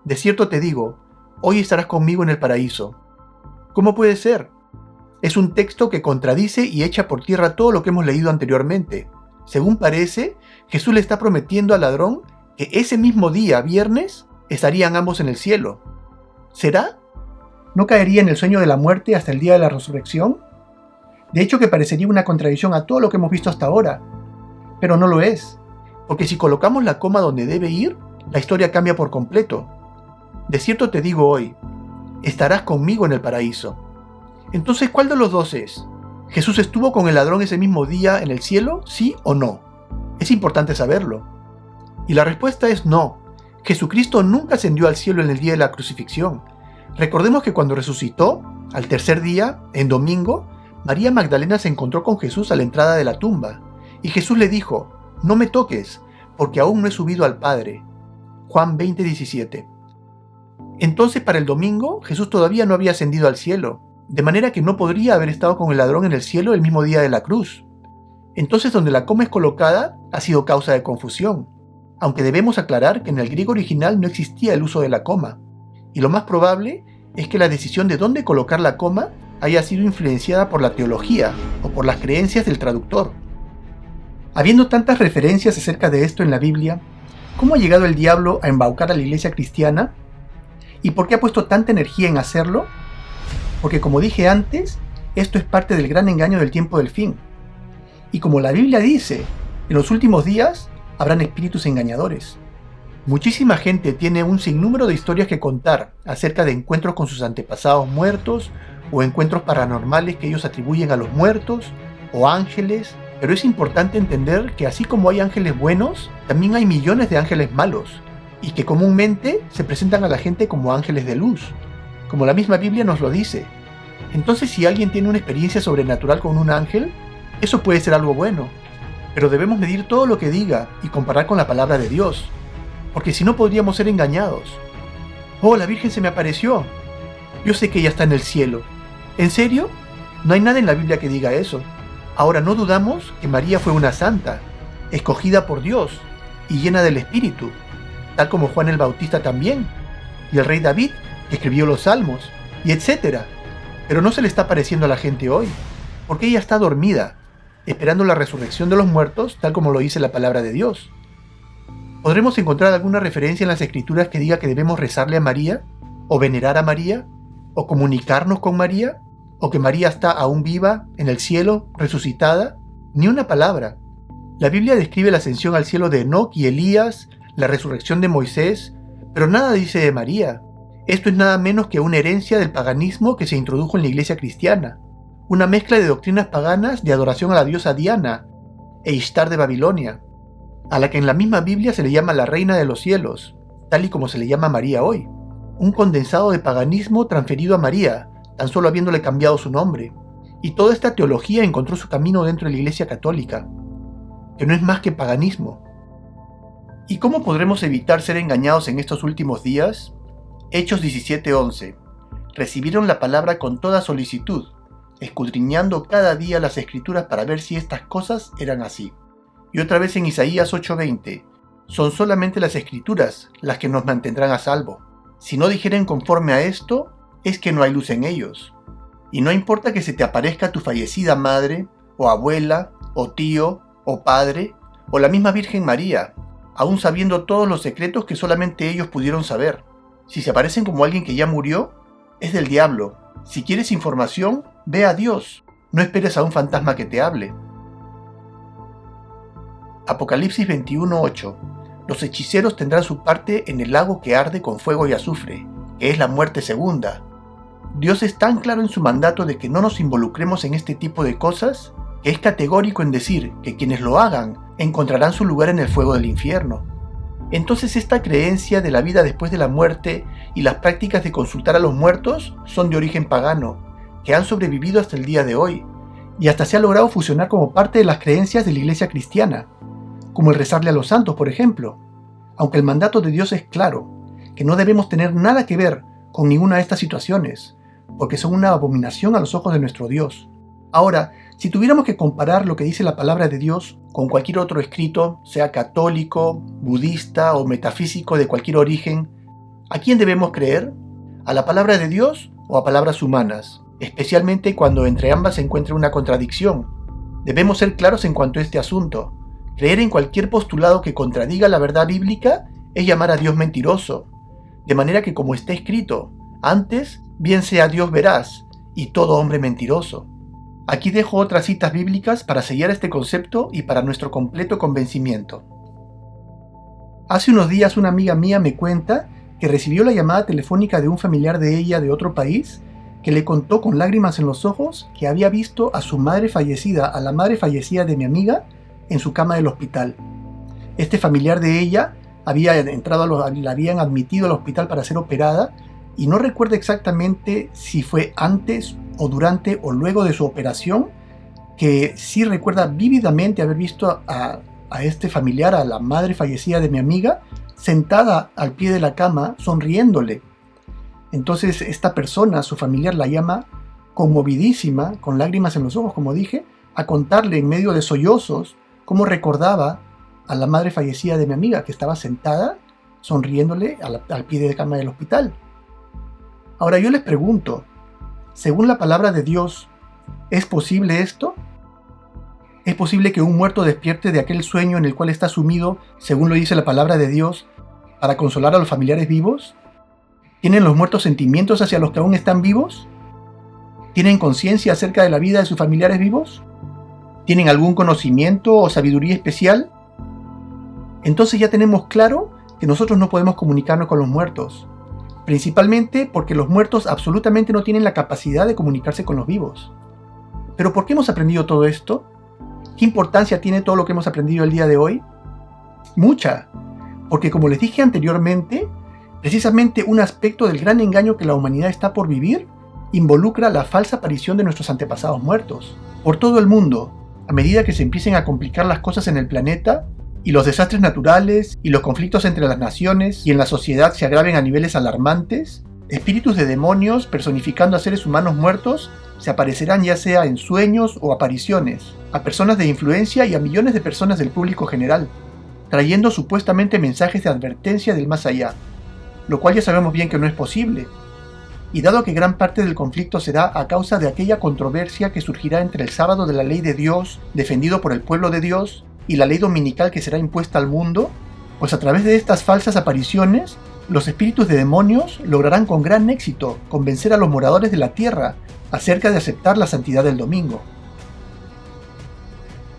de cierto te digo, hoy estarás conmigo en el paraíso. ¿Cómo puede ser? Es un texto que contradice y echa por tierra todo lo que hemos leído anteriormente. Según parece, Jesús le está prometiendo al ladrón que ese mismo día, viernes, estarían ambos en el cielo. ¿Será? ¿No caería en el sueño de la muerte hasta el día de la resurrección? De hecho, que parecería una contradicción a todo lo que hemos visto hasta ahora. Pero no lo es, porque si colocamos la coma donde debe ir, la historia cambia por completo. De cierto te digo hoy, estarás conmigo en el paraíso. Entonces, ¿cuál de los dos es? ¿Jesús estuvo con el ladrón ese mismo día en el cielo, sí o no? Es importante saberlo. Y la respuesta es no. Jesucristo nunca ascendió al cielo en el día de la crucifixión. Recordemos que cuando resucitó, al tercer día, en domingo, María Magdalena se encontró con Jesús a la entrada de la tumba. Y Jesús le dijo: no me toques, porque aún no he subido al Padre. Juan 20:17. Entonces, para el domingo, Jesús todavía no había ascendido al cielo, de manera que no podría haber estado con el ladrón en el cielo el mismo día de la cruz. Entonces, donde la coma es colocada ha sido causa de confusión, aunque debemos aclarar que en el griego original no existía el uso de la coma, y lo más probable es que la decisión de dónde colocar la coma haya sido influenciada por la teología o por las creencias del traductor. Habiendo tantas referencias acerca de esto en la Biblia, ¿cómo ha llegado el diablo a embaucar a la iglesia cristiana? ¿Y por qué ha puesto tanta energía en hacerlo? Porque, como dije antes, esto es parte del gran engaño del tiempo del fin. Y como la Biblia dice, en los últimos días habrán espíritus engañadores. Muchísima gente tiene un sinnúmero de historias que contar acerca de encuentros con sus antepasados muertos o encuentros paranormales que ellos atribuyen a los muertos o ángeles, pero es importante entender que así como hay ángeles buenos, también hay millones de ángeles malos, y que comúnmente se presentan a la gente como ángeles de luz, como la misma Biblia nos lo dice. Entonces, si alguien tiene una experiencia sobrenatural con un ángel, eso puede ser algo bueno, pero debemos medir todo lo que diga y comparar con la palabra de Dios. porque si no podríamos ser engañados. Oh, la Virgen se me apareció. Yo sé que ella está en el cielo. ¿En serio? No hay nada en la Biblia que diga eso. Ahora no dudamos que María fue una santa, escogida por Dios y llena del Espíritu, tal como Juan el Bautista también, y el rey David, que escribió los Salmos, y etcétera. Pero no se le está apareciendo a la gente hoy, porque ella está dormida, esperando la resurrección de los muertos, tal como lo dice la palabra de Dios. ¿Podremos encontrar alguna referencia en las Escrituras que diga que debemos rezarle a María, o venerar a María, o comunicarnos con María, o que María está aún viva, en el cielo, resucitada? Ni una palabra. La Biblia describe la ascensión al cielo de Enoc y Elías, la resurrección de Moisés, pero nada dice de María. Esto es nada menos que una herencia del paganismo que se introdujo en la iglesia cristiana, una mezcla de doctrinas paganas de adoración a la diosa Diana e Ishtar de Babilonia, a la que en la misma Biblia se le llama la reina de los cielos, tal y como se le llama a María hoy. Un condensado de paganismo transferido a María, tan solo habiéndole cambiado su nombre. Y toda esta teología encontró su camino dentro de la Iglesia Católica, que no es más que paganismo. ¿Y cómo podremos evitar ser engañados en estos últimos días? Hechos 17:11. Recibieron la palabra con toda solicitud, escudriñando cada día las Escrituras para ver si estas cosas eran así. Y otra vez en Isaías 8:20. Son solamente las Escrituras las que nos mantendrán a salvo. Si no dijeren conforme a esto, es que no hay luz en ellos. Y no importa que se te aparezca tu fallecida madre, o abuela, o tío, o padre, o la misma Virgen María, aún sabiendo todos los secretos que solamente ellos pudieron saber. Si se aparecen como alguien que ya murió, es del diablo. Si quieres información, ve a Dios. No esperes a un fantasma que te hable. Apocalipsis 21:8. Los hechiceros tendrán su parte en el lago que arde con fuego y azufre, que es la muerte segunda. Dios es tan claro en su mandato de que no nos involucremos en este tipo de cosas, que es categórico en decir que quienes lo hagan encontrarán su lugar en el fuego del infierno. Entonces esta creencia de la vida después de la muerte y las prácticas de consultar a los muertos son de origen pagano, que han sobrevivido hasta el día de hoy, y hasta se ha logrado fusionar como parte de las creencias de la iglesia cristiana, como el rezarle a los santos, por ejemplo, aunque el mandato de Dios es claro, que no debemos tener nada que ver con ninguna de estas situaciones, porque son una abominación a los ojos de nuestro Dios. Ahora, si tuviéramos que comparar lo que dice la palabra de Dios con cualquier otro escrito, sea católico, budista o metafísico de cualquier origen, ¿a quién debemos creer? ¿A la palabra de Dios o a palabras humanas? Especialmente cuando entre ambas se encuentra una contradicción. Debemos ser claros en cuanto a este asunto. Creer en cualquier postulado que contradiga la verdad bíblica es llamar a Dios mentiroso, de manera que, como está escrito, antes bien sea Dios veraz y todo hombre mentiroso. Aquí dejo otras citas bíblicas para sellar este concepto y para nuestro completo convencimiento. Hace unos días una amiga mía me cuenta que recibió la llamada telefónica de un familiar de ella de otro país que le contó con lágrimas en los ojos que había visto a su madre fallecida, a la madre fallecida de mi amiga, en su cama del hospital. Este familiar de ella la habían admitido al hospital para ser operada y no recuerda exactamente si fue antes o durante o luego de su operación, que sí recuerda vívidamente haber visto a este familiar, a la madre fallecida de mi amiga, sentada al pie de la cama sonriéndole. Entonces esta persona, su familiar, la llama conmovidísima, con lágrimas en los ojos, como dije, a contarle en medio de sollozos cómo recordaba a la madre fallecida de mi amiga, que estaba sentada sonriéndole al pie de la cama del hospital. Ahora yo les pregunto, según la palabra de Dios, ¿es posible esto? ¿Es posible que un muerto despierte de aquel sueño en el cual está sumido, según lo dice la palabra de Dios, para consolar a los familiares vivos? ¿Tienen los muertos sentimientos hacia los que aún están vivos? ¿Tienen conciencia acerca de la vida de sus familiares vivos? ¿Tienen algún conocimiento o sabiduría especial? Entonces ya tenemos claro que nosotros no podemos comunicarnos con los muertos, principalmente porque los muertos absolutamente no tienen la capacidad de comunicarse con los vivos. ¿Pero por qué hemos aprendido todo esto? ¿Qué importancia tiene todo lo que hemos aprendido el día de hoy? Mucha, porque como les dije anteriormente, precisamente un aspecto del gran engaño que la humanidad está por vivir involucra la falsa aparición de nuestros antepasados muertos. Por todo el mundo, a medida que se empiecen a complicar las cosas en el planeta, y los desastres naturales y los conflictos entre las naciones y en la sociedad se agraven a niveles alarmantes, espíritus de demonios personificando a seres humanos muertos se aparecerán ya sea en sueños o apariciones, a personas de influencia y a millones de personas del público general, trayendo supuestamente mensajes de advertencia del más allá, lo cual ya sabemos bien que no es posible. Y dado que gran parte del conflicto se da a causa de aquella controversia que surgirá entre el sábado de la ley de Dios, defendido por el pueblo de Dios, y la ley dominical que será impuesta al mundo, pues a través de estas falsas apariciones, los espíritus de demonios lograrán con gran éxito convencer a los moradores de la tierra acerca de aceptar la santidad del domingo.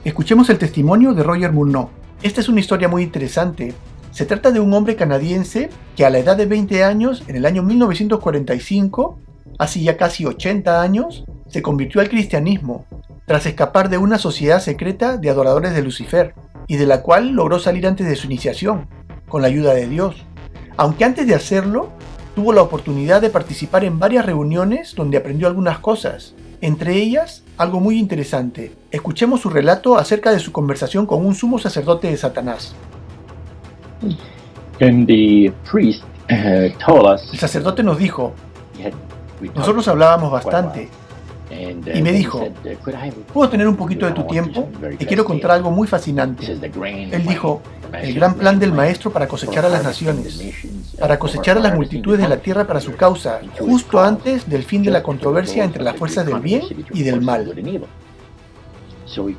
Escuchemos el testimonio de Roger Murnau. Esta es una historia muy interesante. Se trata de un hombre canadiense que a la edad de 20 años, en el año 1945, hace ya casi 80 años, se convirtió al cristianismo, tras escapar de una sociedad secreta de adoradores de Lucifer, y de la cual logró salir antes de su iniciación, con la ayuda de Dios. Aunque antes de hacerlo, tuvo la oportunidad de participar en varias reuniones donde aprendió algunas cosas, entre ellas algo muy interesante. Escuchemos su relato acerca de su conversación con un sumo sacerdote de Satanás. The priest told us El sacerdote nos dijo, we talked nosotros hablábamos quite a bastante, while, and, y me then he dijo, said, "Could I ¿puedo tener un poquito de tu tiempo? Te quiero contar algo muy fascinante. Él dijo, el gran plan del maestro para cosechar a las naciones, para cosechar a las multitudes de la tierra para su causa, justo antes del fin de la controversia entre las fuerzas del bien y del mal.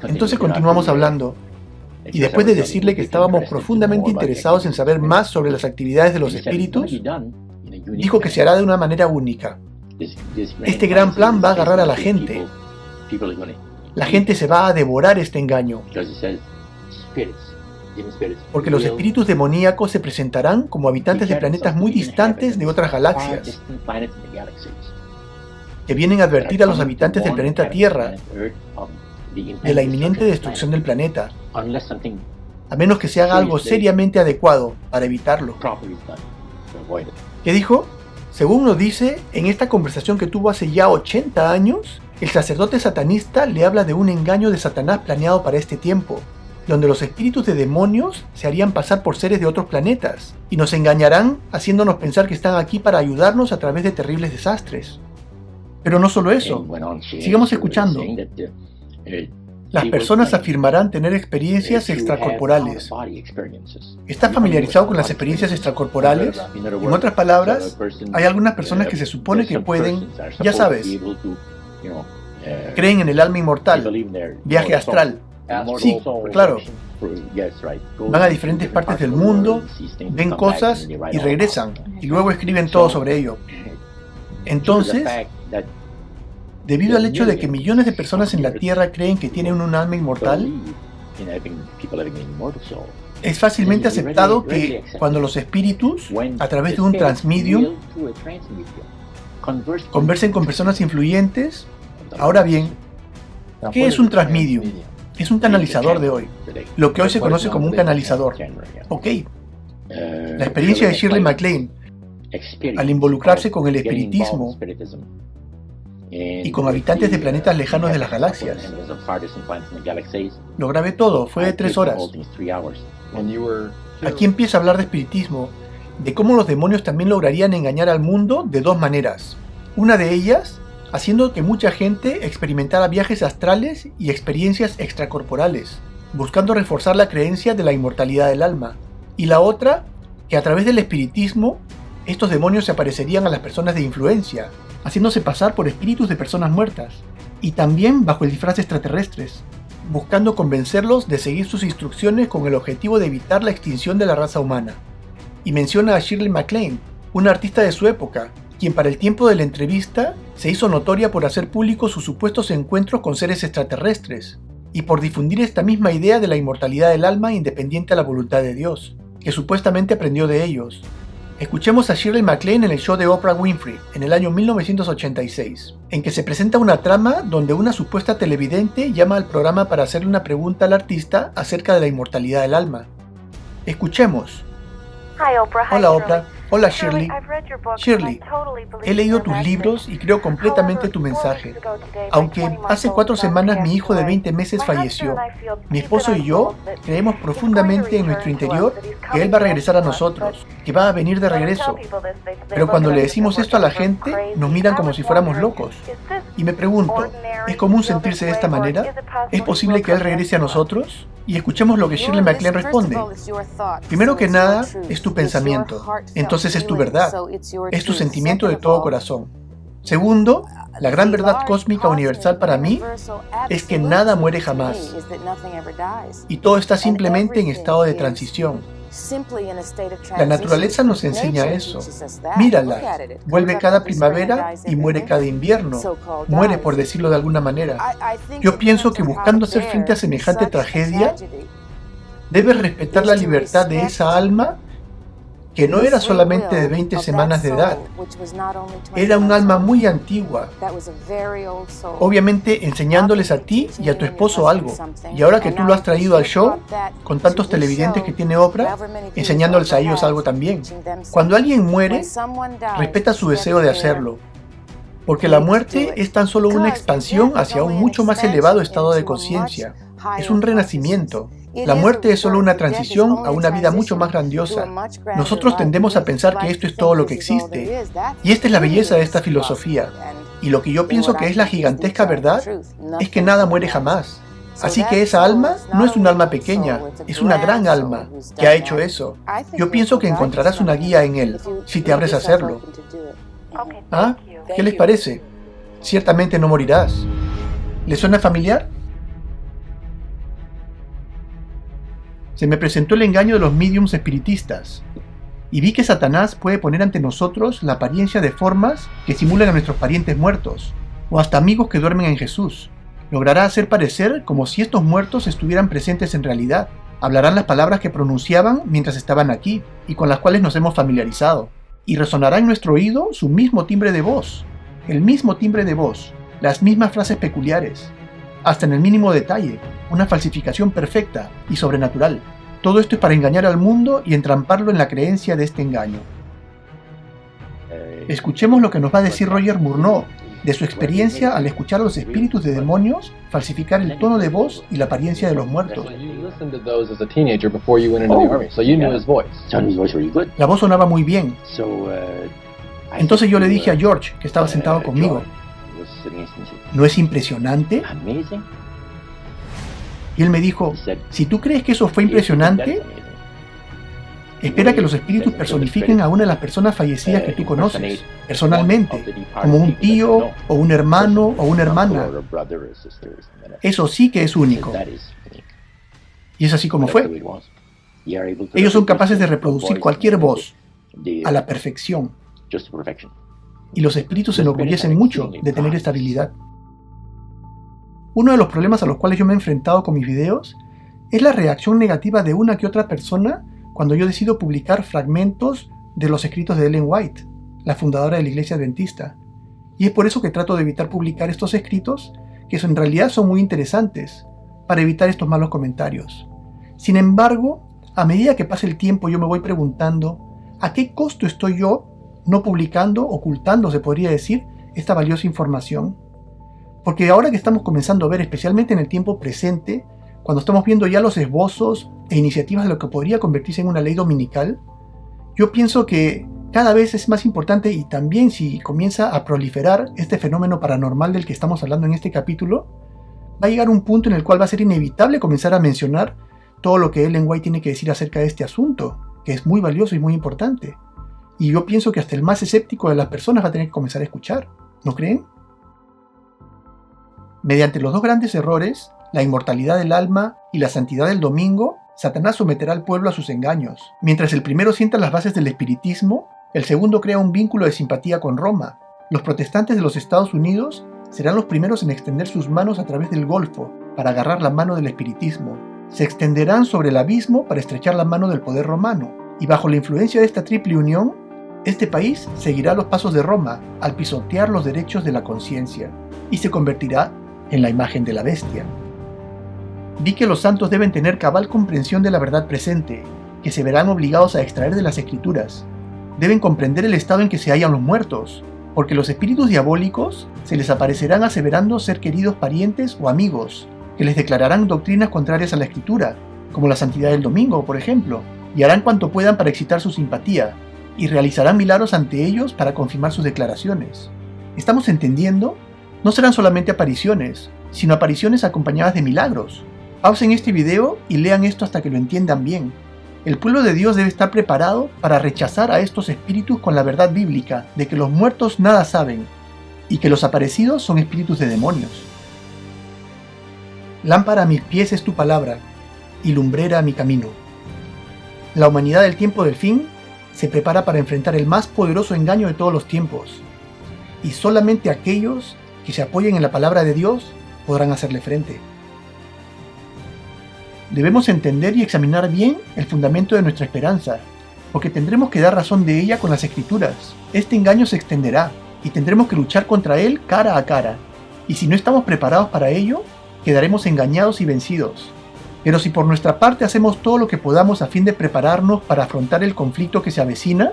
Entonces continuamos hablando, y después de decirle que estábamos profundamente interesados en saber más sobre las actividades de los espíritus, dijo que se hará de una manera única. Este gran plan va a agarrar a la gente. La gente se va a devorar este engaño, porque los espíritus demoníacos se presentarán como habitantes de planetas muy distantes de otras galaxias, que vienen a advertir a los habitantes del planeta Tierra de la inminente destrucción del planeta, a menos que se haga algo seriamente adecuado para evitarlo. ¿Qué dijo? Según nos dice, en esta conversación que tuvo hace ya 80 años, el sacerdote satanista le habla de un engaño de Satanás planeado para este tiempo, donde los espíritus de demonios se harían pasar por seres de otros planetas, y nos engañarán haciéndonos pensar que están aquí para ayudarnos a través de terribles desastres. Pero no solo eso, sigamos escuchando. Las personas afirmarán tener experiencias extracorporales. ¿Estás familiarizado con las experiencias extracorporales? En otras palabras, hay algunas personas que se supone que pueden, ya sabes, creen en el alma inmortal, viaje astral. Sí, claro. Van a diferentes partes del mundo, ven cosas y regresan, y luego escriben todo sobre ello. Entonces, debido al hecho de que millones de personas en la Tierra creen que tienen un alma inmortal, es fácilmente aceptado que cuando los espíritus, a través de un transmedium, conversen con personas influyentes. Ahora bien, ¿qué es un transmedium? Es un canalizador de hoy, lo que hoy se conoce como un canalizador. Ok, la experiencia de Shirley MacLaine, al involucrarse con el espiritismo y con habitantes de planetas lejanos de las galaxias. Lo grabé todo, fue de 3 horas. Aquí empieza a hablar de espiritismo, de cómo los demonios también lograrían engañar al mundo de 2 maneras. Una de ellas, haciendo que mucha gente experimentara viajes astrales y experiencias extracorporales, buscando reforzar la creencia de la inmortalidad del alma. Y la otra, que a través del espiritismo, estos demonios se aparecerían a las personas de influencia, haciéndose pasar por espíritus de personas muertas, y también bajo el disfraz de extraterrestres, buscando convencerlos de seguir sus instrucciones con el objetivo de evitar la extinción de la raza humana. Y menciona a Shirley MacLaine, una artista de su época, quien para el tiempo de la entrevista se hizo notoria por hacer públicos sus supuestos encuentros con seres extraterrestres, y por difundir esta misma idea de la inmortalidad del alma independiente a la voluntad de Dios, que supuestamente aprendió de ellos. Escuchemos a Shirley MacLaine en el show de Oprah Winfrey, en el año 1986, en que se presenta una trama donde una supuesta televidente llama al programa para hacerle una pregunta al artista acerca de la inmortalidad del alma. Escuchemos. Hi, Oprah. Hola Oprah, Hola Shirley. Shirley, he leído tus libros y creo completamente tu mensaje. Aunque hace 4 semanas mi hijo de 20 meses falleció, mi esposo y yo creemos profundamente en nuestro interior que él va a regresar a nosotros, que va a venir de regreso. Pero cuando le decimos esto a la gente, nos miran como si fuéramos locos. Y me pregunto, ¿es común sentirse de esta manera? ¿Es posible que él regrese a nosotros? Y escuchemos lo que Shirley MacLaine responde. Primero que nada, es tu pensamiento. Entonces es tu verdad. Es tu sentimiento de todo corazón. Segundo, la gran verdad cósmica universal para mí es que nada muere jamás. Y todo está simplemente en estado de transición. La naturaleza nos enseña eso. Mírala, vuelve cada primavera y muere cada invierno. Muere, por decirlo de alguna manera. Yo pienso que buscando hacer frente a semejante tragedia, debes respetar la libertad de esa alma que no era solamente de 20 semanas de edad, era un alma muy antigua, obviamente enseñándoles a ti y a tu esposo algo, y ahora que tú lo has traído al show, con tantos televidentes que tiene Oprah, enseñándoles a ellos algo también. Cuando alguien muere, respeta su deseo de hacerlo, porque la muerte es tan solo una expansión hacia un mucho más elevado estado de conciencia, es un renacimiento. La muerte es solo una transición a una vida mucho más grandiosa. Nosotros tendemos a pensar que esto es todo lo que existe. Y esta es la belleza de esta filosofía. Y lo que yo pienso que es la gigantesca verdad es que nada muere jamás. Así que esa alma no es un alma pequeña, es una gran alma que ha hecho eso. Yo pienso que encontrarás una guía en él, si te abres a hacerlo. ¿Ah? ¿Qué les parece? Ciertamente no morirás. ¿Les suena familiar? Se me presentó el engaño de los mediums espiritistas, y vi que Satanás puede poner ante nosotros la apariencia de formas que simulan a nuestros parientes muertos, o hasta amigos que duermen en Jesús. Logrará hacer parecer como si estos muertos estuvieran presentes en realidad. Hablarán las palabras que pronunciaban mientras estaban aquí, y con las cuales nos hemos familiarizado, y resonará en nuestro oído su mismo timbre de voz, el mismo timbre de voz, las mismas frases peculiares, hasta en el mínimo detalle, una falsificación perfecta y sobrenatural. Todo esto es para engañar al mundo y entramparlo en la creencia de este engaño. Escuchemos lo que nos va a decir Roger Murnau de su experiencia al escuchar a los espíritus de demonios falsificar el tono de voz y la apariencia de los muertos. La voz sonaba muy bien. Entonces yo le dije a George, que estaba sentado conmigo, ¿no es impresionante? Y él me dijo, si tú crees que eso fue impresionante, espera que los espíritus personifiquen a una de las personas fallecidas que tú conoces, personalmente, como un tío, o un hermano, o una hermana. Eso sí que es único. Y es así como fue. Ellos son capaces de reproducir cualquier voz a la perfección. Y los espíritus se enorgullecen mucho de tener esta habilidad. Uno de los problemas a los cuales yo me he enfrentado con mis videos es la reacción negativa de una que otra persona cuando yo decido publicar fragmentos de los escritos de Ellen White, la fundadora de la Iglesia Adventista. Y es por eso que trato de evitar publicar estos escritos, que en realidad son muy interesantes, para evitar estos malos comentarios. Sin embargo, a medida que pasa el tiempo yo me voy preguntando, ¿a qué costo estoy yo no publicando, ocultando, se podría decir, esta valiosa información? Porque ahora que estamos comenzando a ver, especialmente en el tiempo presente, cuando estamos viendo ya los esbozos e iniciativas de lo que podría convertirse en una ley dominical, yo pienso que cada vez es más importante, y también si comienza a proliferar este fenómeno paranormal del que estamos hablando en este capítulo, va a llegar un punto en el cual va a ser inevitable comenzar a mencionar todo lo que Ellen White tiene que decir acerca de este asunto, que es muy valioso y muy importante. Y yo pienso que hasta el más escéptico de las personas va a tener que comenzar a escuchar, ¿no creen? Mediante los dos grandes errores, la inmortalidad del alma y la santidad del domingo, Satanás someterá al pueblo a sus engaños. Mientras el primero sienta las bases del espiritismo, el segundo crea un vínculo de simpatía con Roma. Los protestantes de los Estados Unidos serán los primeros en extender sus manos a través del Golfo para agarrar la mano del espiritismo. Se extenderán sobre el abismo para estrechar la mano del poder romano. Y bajo la influencia de esta triple unión, este país seguirá los pasos de Roma al pisotear los derechos de la conciencia y se convertirá en la imagen de la bestia. Vi que los santos deben tener cabal comprensión de la verdad presente, que se verán obligados a extraer de las Escrituras, deben comprender el estado en que se hallan los muertos, porque los espíritus diabólicos se les aparecerán aseverando ser queridos parientes o amigos, que les declararán doctrinas contrarias a la Escritura, como la santidad del domingo, por ejemplo, y harán cuanto puedan para excitar su simpatía, y realizarán milagros ante ellos para confirmar sus declaraciones. ¿Estamos entendiendo? No serán solamente apariciones, sino apariciones acompañadas de milagros. Pausen este video y lean esto hasta que lo entiendan bien. El pueblo de Dios debe estar preparado para rechazar a estos espíritus con la verdad bíblica de que los muertos nada saben y que los aparecidos son espíritus de demonios. Lámpara a mis pies es tu palabra y lumbrera a mi camino. La humanidad del tiempo del fin se prepara para enfrentar el más poderoso engaño de todos los tiempos, y solamente aquellos que se apoyen en la palabra de Dios podrán hacerle frente. Debemos entender y examinar bien el fundamento de nuestra esperanza, porque tendremos que dar razón de ella con las Escrituras. Este engaño se extenderá, y tendremos que luchar contra él cara a cara, y si no estamos preparados para ello, quedaremos engañados y vencidos. Pero si por nuestra parte hacemos todo lo que podamos a fin de prepararnos para afrontar el conflicto que se avecina,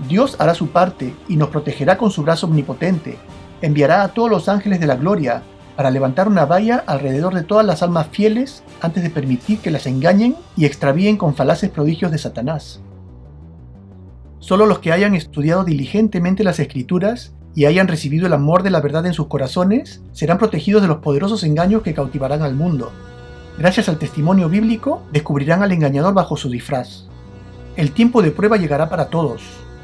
Dios hará su parte y nos protegerá con su brazo omnipotente. Enviará a todos los ángeles de la gloria para levantar una valla alrededor de todas las almas fieles antes de permitir que las engañen y extravíen con falaces prodigios de Satanás. Solo los que hayan estudiado diligentemente las Escrituras y hayan recibido el amor de la verdad en sus corazones serán protegidos de los poderosos engaños que cautivarán al mundo. Gracias al testimonio bíblico, descubrirán al engañador bajo su disfraz. El tiempo de prueba llegará para todos.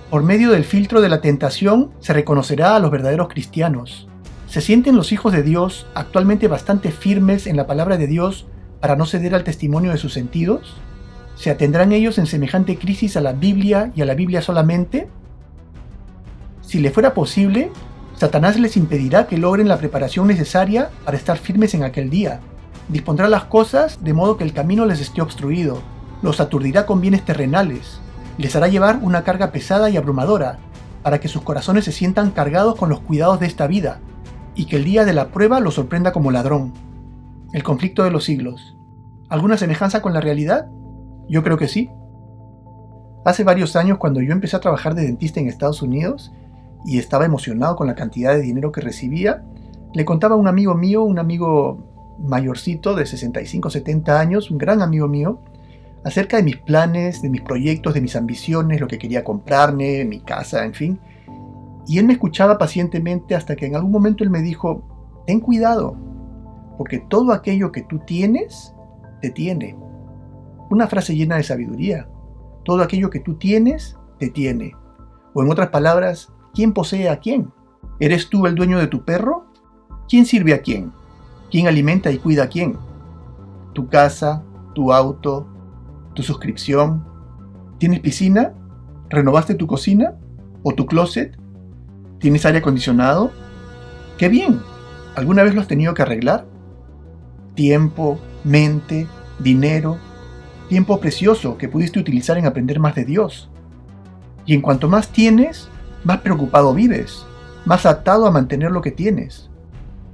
Por medio del filtro de la tentación se reconocerá a los verdaderos cristianos. ¿Se sienten los hijos de Dios actualmente bastante firmes en la palabra de Dios para no ceder al testimonio de sus sentidos? ¿Se atendrán ellos en semejante crisis a la Biblia y a la Biblia solamente? Si le fuera posible, Satanás les impedirá que logren la preparación necesaria para estar firmes en aquel día. Dispondrá las cosas de modo que el camino les esté obstruido, los aturdirá con bienes terrenales, les hará llevar una carga pesada y abrumadora, para que sus corazones se sientan cargados con los cuidados de esta vida, y que el día de la prueba los sorprenda como ladrón. El conflicto de los siglos. ¿Alguna semejanza con la realidad? Yo creo que sí. Hace varios años, cuando yo empecé a trabajar de dentista en Estados Unidos, y estaba emocionado con la cantidad de dinero que recibía, le contaba a un amigo mío, un amigo mayorcito de 65, 70 años, un gran amigo mío, acerca de mis planes, de mis proyectos, de mis ambiciones, lo que quería comprarme, mi casa, en fin. Y él me escuchaba pacientemente hasta que en algún momento él me dijo: ten cuidado, porque todo aquello que tú tienes, te tiene. Una frase llena de sabiduría. Todo aquello que tú tienes, te tiene. O en otras palabras, ¿quién posee a quién? ¿Eres tú el dueño de tu perro? ¿Quién sirve a quién? ¿Quién alimenta y cuida a quién? ¿Tu casa? ¿Tu auto? ¿Tu suscripción? ¿Tienes piscina? ¿Renovaste tu cocina? ¿O tu closet? ¿Tienes aire acondicionado? ¡Qué bien! ¿Alguna vez lo has tenido que arreglar? Tiempo, mente, dinero, tiempo precioso que pudiste utilizar en aprender más de Dios. Y en cuanto más tienes, más preocupado vives, más atado a mantener lo que tienes.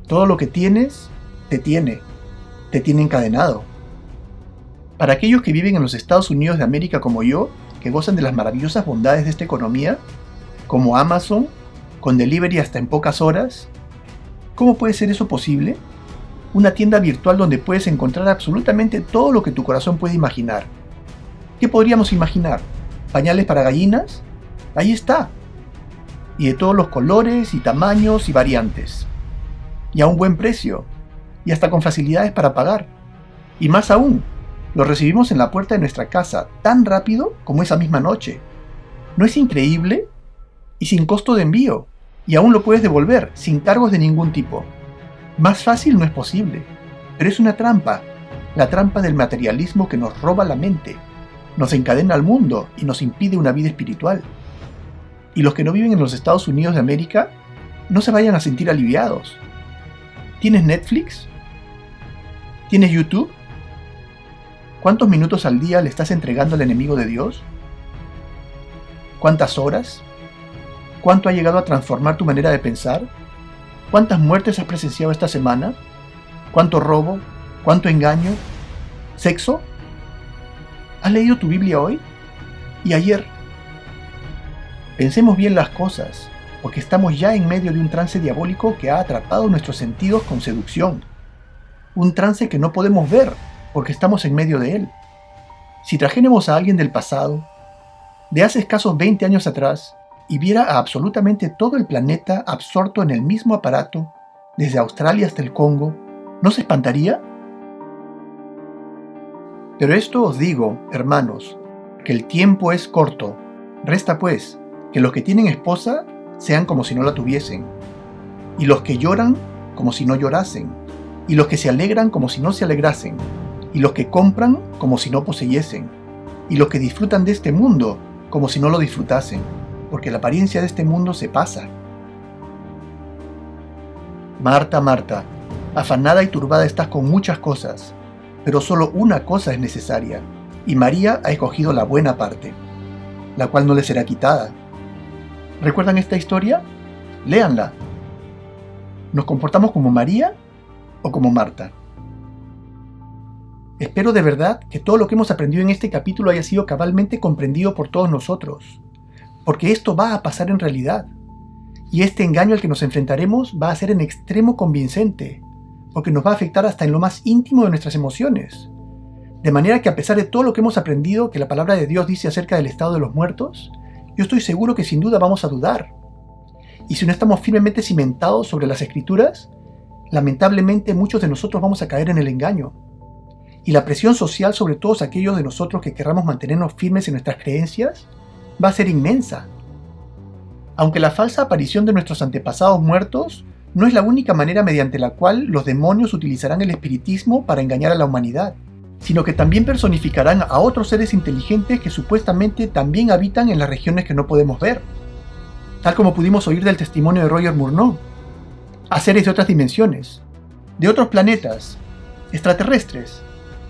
Todo lo que tienes, te tiene encadenado. Para aquellos que viven en los Estados Unidos de América como yo, que gozan de las maravillosas bondades de esta economía, como Amazon, con delivery hasta en pocas horas, ¿cómo puede ser eso posible? Una tienda virtual donde puedes encontrar absolutamente todo lo que tu corazón puede imaginar. ¿Qué podríamos imaginar? ¿Pañales para gallinas? Ahí está. Y de todos los colores y tamaños y variantes. Y a un buen precio. Y hasta con facilidades para pagar. Y más aún, lo recibimos en la puerta de nuestra casa tan rápido como esa misma noche. ¿No es increíble? Y sin costo de envío. Y aún lo puedes devolver sin cargos de ningún tipo. Más fácil no es posible. Pero es una trampa. La trampa del materialismo que nos roba la mente. Nos encadena al mundo y nos impide una vida espiritual. Y los que no viven en los Estados Unidos de América, no se vayan a sentir aliviados. ¿Tienes Netflix? ¿Tienes YouTube? ¿Cuántos minutos al día le estás entregando al enemigo de Dios? ¿Cuántas horas? ¿Cuánto ha llegado a transformar tu manera de pensar? ¿Cuántas muertes has presenciado esta semana? ¿Cuánto robo? ¿Cuánto engaño? ¿Sexo? ¿Has leído tu Biblia hoy? ¿Y ayer? Pensemos bien las cosas, porque estamos ya en medio de un trance diabólico que ha atrapado nuestros sentidos con seducción. Un trance que no podemos ver, porque estamos en medio de él. Si trajéramos a alguien del pasado, de hace escasos 20 años atrás, y viera a absolutamente todo el planeta absorto en el mismo aparato, desde Australia hasta el Congo, ¿no se espantaría? Pero esto os digo, hermanos, que el tiempo es corto. Resta pues, que los que tienen esposa sean como si no la tuviesen, y los que lloran como si no llorasen, y los que se alegran como si no se alegrasen, y los que compran como si no poseyesen, y los que disfrutan de este mundo como si no lo disfrutasen, porque la apariencia de este mundo se pasa. Marta, Marta, afanada y turbada estás con muchas cosas, pero solo una cosa es necesaria, y María ha escogido la buena parte, la cual no le será quitada. ¿Recuerdan esta historia? Léanla. ¿Nos comportamos como María o como Marta? Espero de verdad que todo lo que hemos aprendido en este capítulo haya sido cabalmente comprendido por todos nosotros, porque esto va a pasar en realidad, y este engaño al que nos enfrentaremos va a ser en extremo convincente, porque nos va a afectar hasta en lo más íntimo de nuestras emociones. De manera que a pesar de todo lo que hemos aprendido que la palabra de Dios dice acerca del estado de los muertos, yo estoy seguro que sin duda vamos a dudar. Y si no estamos firmemente cimentados sobre las Escrituras, lamentablemente muchos de nosotros vamos a caer en el engaño. Y la presión social sobre todos aquellos de nosotros que querramos mantenernos firmes en nuestras creencias va a ser inmensa. Aunque la falsa aparición de nuestros antepasados muertos no es la única manera mediante la cual los demonios utilizarán el espiritismo para engañar a la humanidad, sino que también personificarán a otros seres inteligentes que supuestamente también habitan en las regiones que no podemos ver, tal como pudimos oír del testimonio de Roger Murnau, a seres de otras dimensiones, de otros planetas, extraterrestres,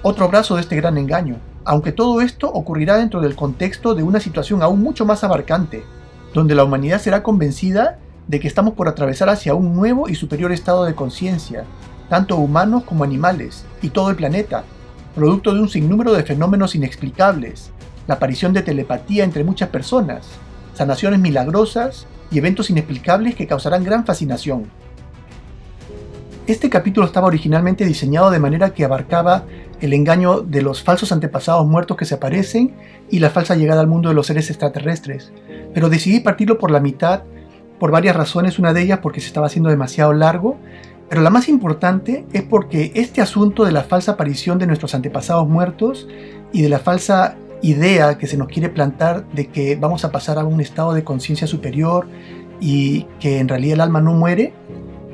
otro brazo de este gran engaño, aunque todo esto ocurrirá dentro del contexto de una situación aún mucho más abarcante, donde la humanidad será convencida de que estamos por atravesar hacia un nuevo y superior estado de conciencia, tanto humanos como animales, y todo el planeta, producto de un sinnúmero de fenómenos inexplicables, la aparición de telepatía entre muchas personas, sanaciones milagrosas y eventos inexplicables que causarán gran fascinación. Este capítulo estaba originalmente diseñado de manera que abarcaba el engaño de los falsos antepasados muertos que se aparecen y la falsa llegada al mundo de los seres extraterrestres, pero decidí partirlo por la mitad por varias razones, una de ellas porque se estaba haciendo demasiado largo, pero la más importante es porque este asunto de la falsa aparición de nuestros antepasados muertos y de la falsa idea que se nos quiere plantar de que vamos a pasar a un estado de conciencia superior y que en realidad el alma no muere,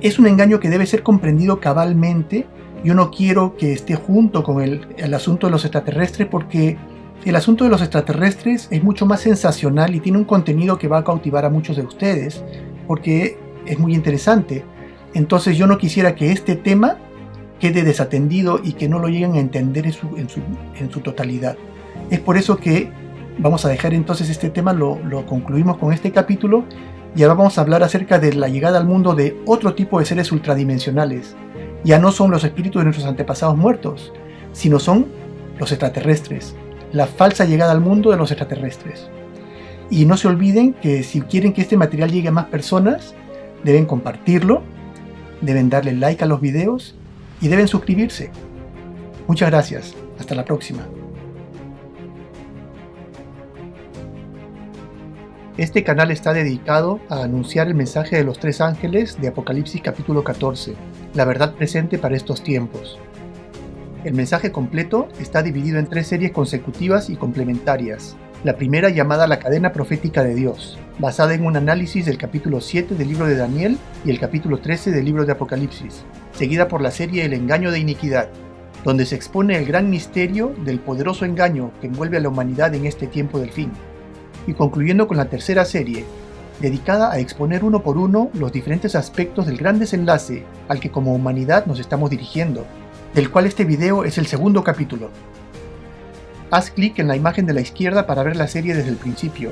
es un engaño que debe ser comprendido cabalmente. Yo no quiero que esté junto con el asunto de los extraterrestres, porque el asunto de los extraterrestres es mucho más sensacional y tiene un contenido que va a cautivar a muchos de ustedes, porque es muy interesante. Entonces yo no quisiera que este tema quede desatendido y que no lo lleguen a entender en su totalidad. Es por eso que vamos a dejar entonces este tema, lo concluimos con este capítulo, y ahora vamos a hablar acerca de la llegada al mundo de otro tipo de seres ultradimensionales. Ya no son los espíritus de nuestros antepasados muertos, sino son los extraterrestres, la falsa llegada al mundo de los extraterrestres. Y no se olviden que si quieren que este material llegue a más personas, deben compartirlo, deben darle like a los videos y deben suscribirse. Muchas gracias. Hasta la próxima. Este canal está dedicado a anunciar el mensaje de los tres ángeles de Apocalipsis capítulo 14, la verdad presente para estos tiempos. El mensaje completo está dividido en 3 series consecutivas y complementarias. La primera, llamada La cadena profética de Dios, basada en un análisis del capítulo 7 del libro de Daniel y el capítulo 13 del libro de Apocalipsis, seguida por la serie El engaño de iniquidad, donde se expone el gran misterio del poderoso engaño que envuelve a la humanidad en este tiempo del fin, y concluyendo con la tercera serie, dedicada a exponer uno por uno los diferentes aspectos del gran desenlace al que como humanidad nos estamos dirigiendo, del cual este video es el segundo capítulo. Haz clic en la imagen de la izquierda para ver la serie desde el principio,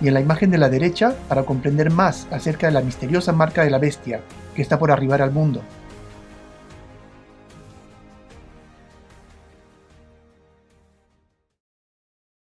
y en la imagen de la derecha para comprender más acerca de la misteriosa marca de la bestia que está por arribar al mundo.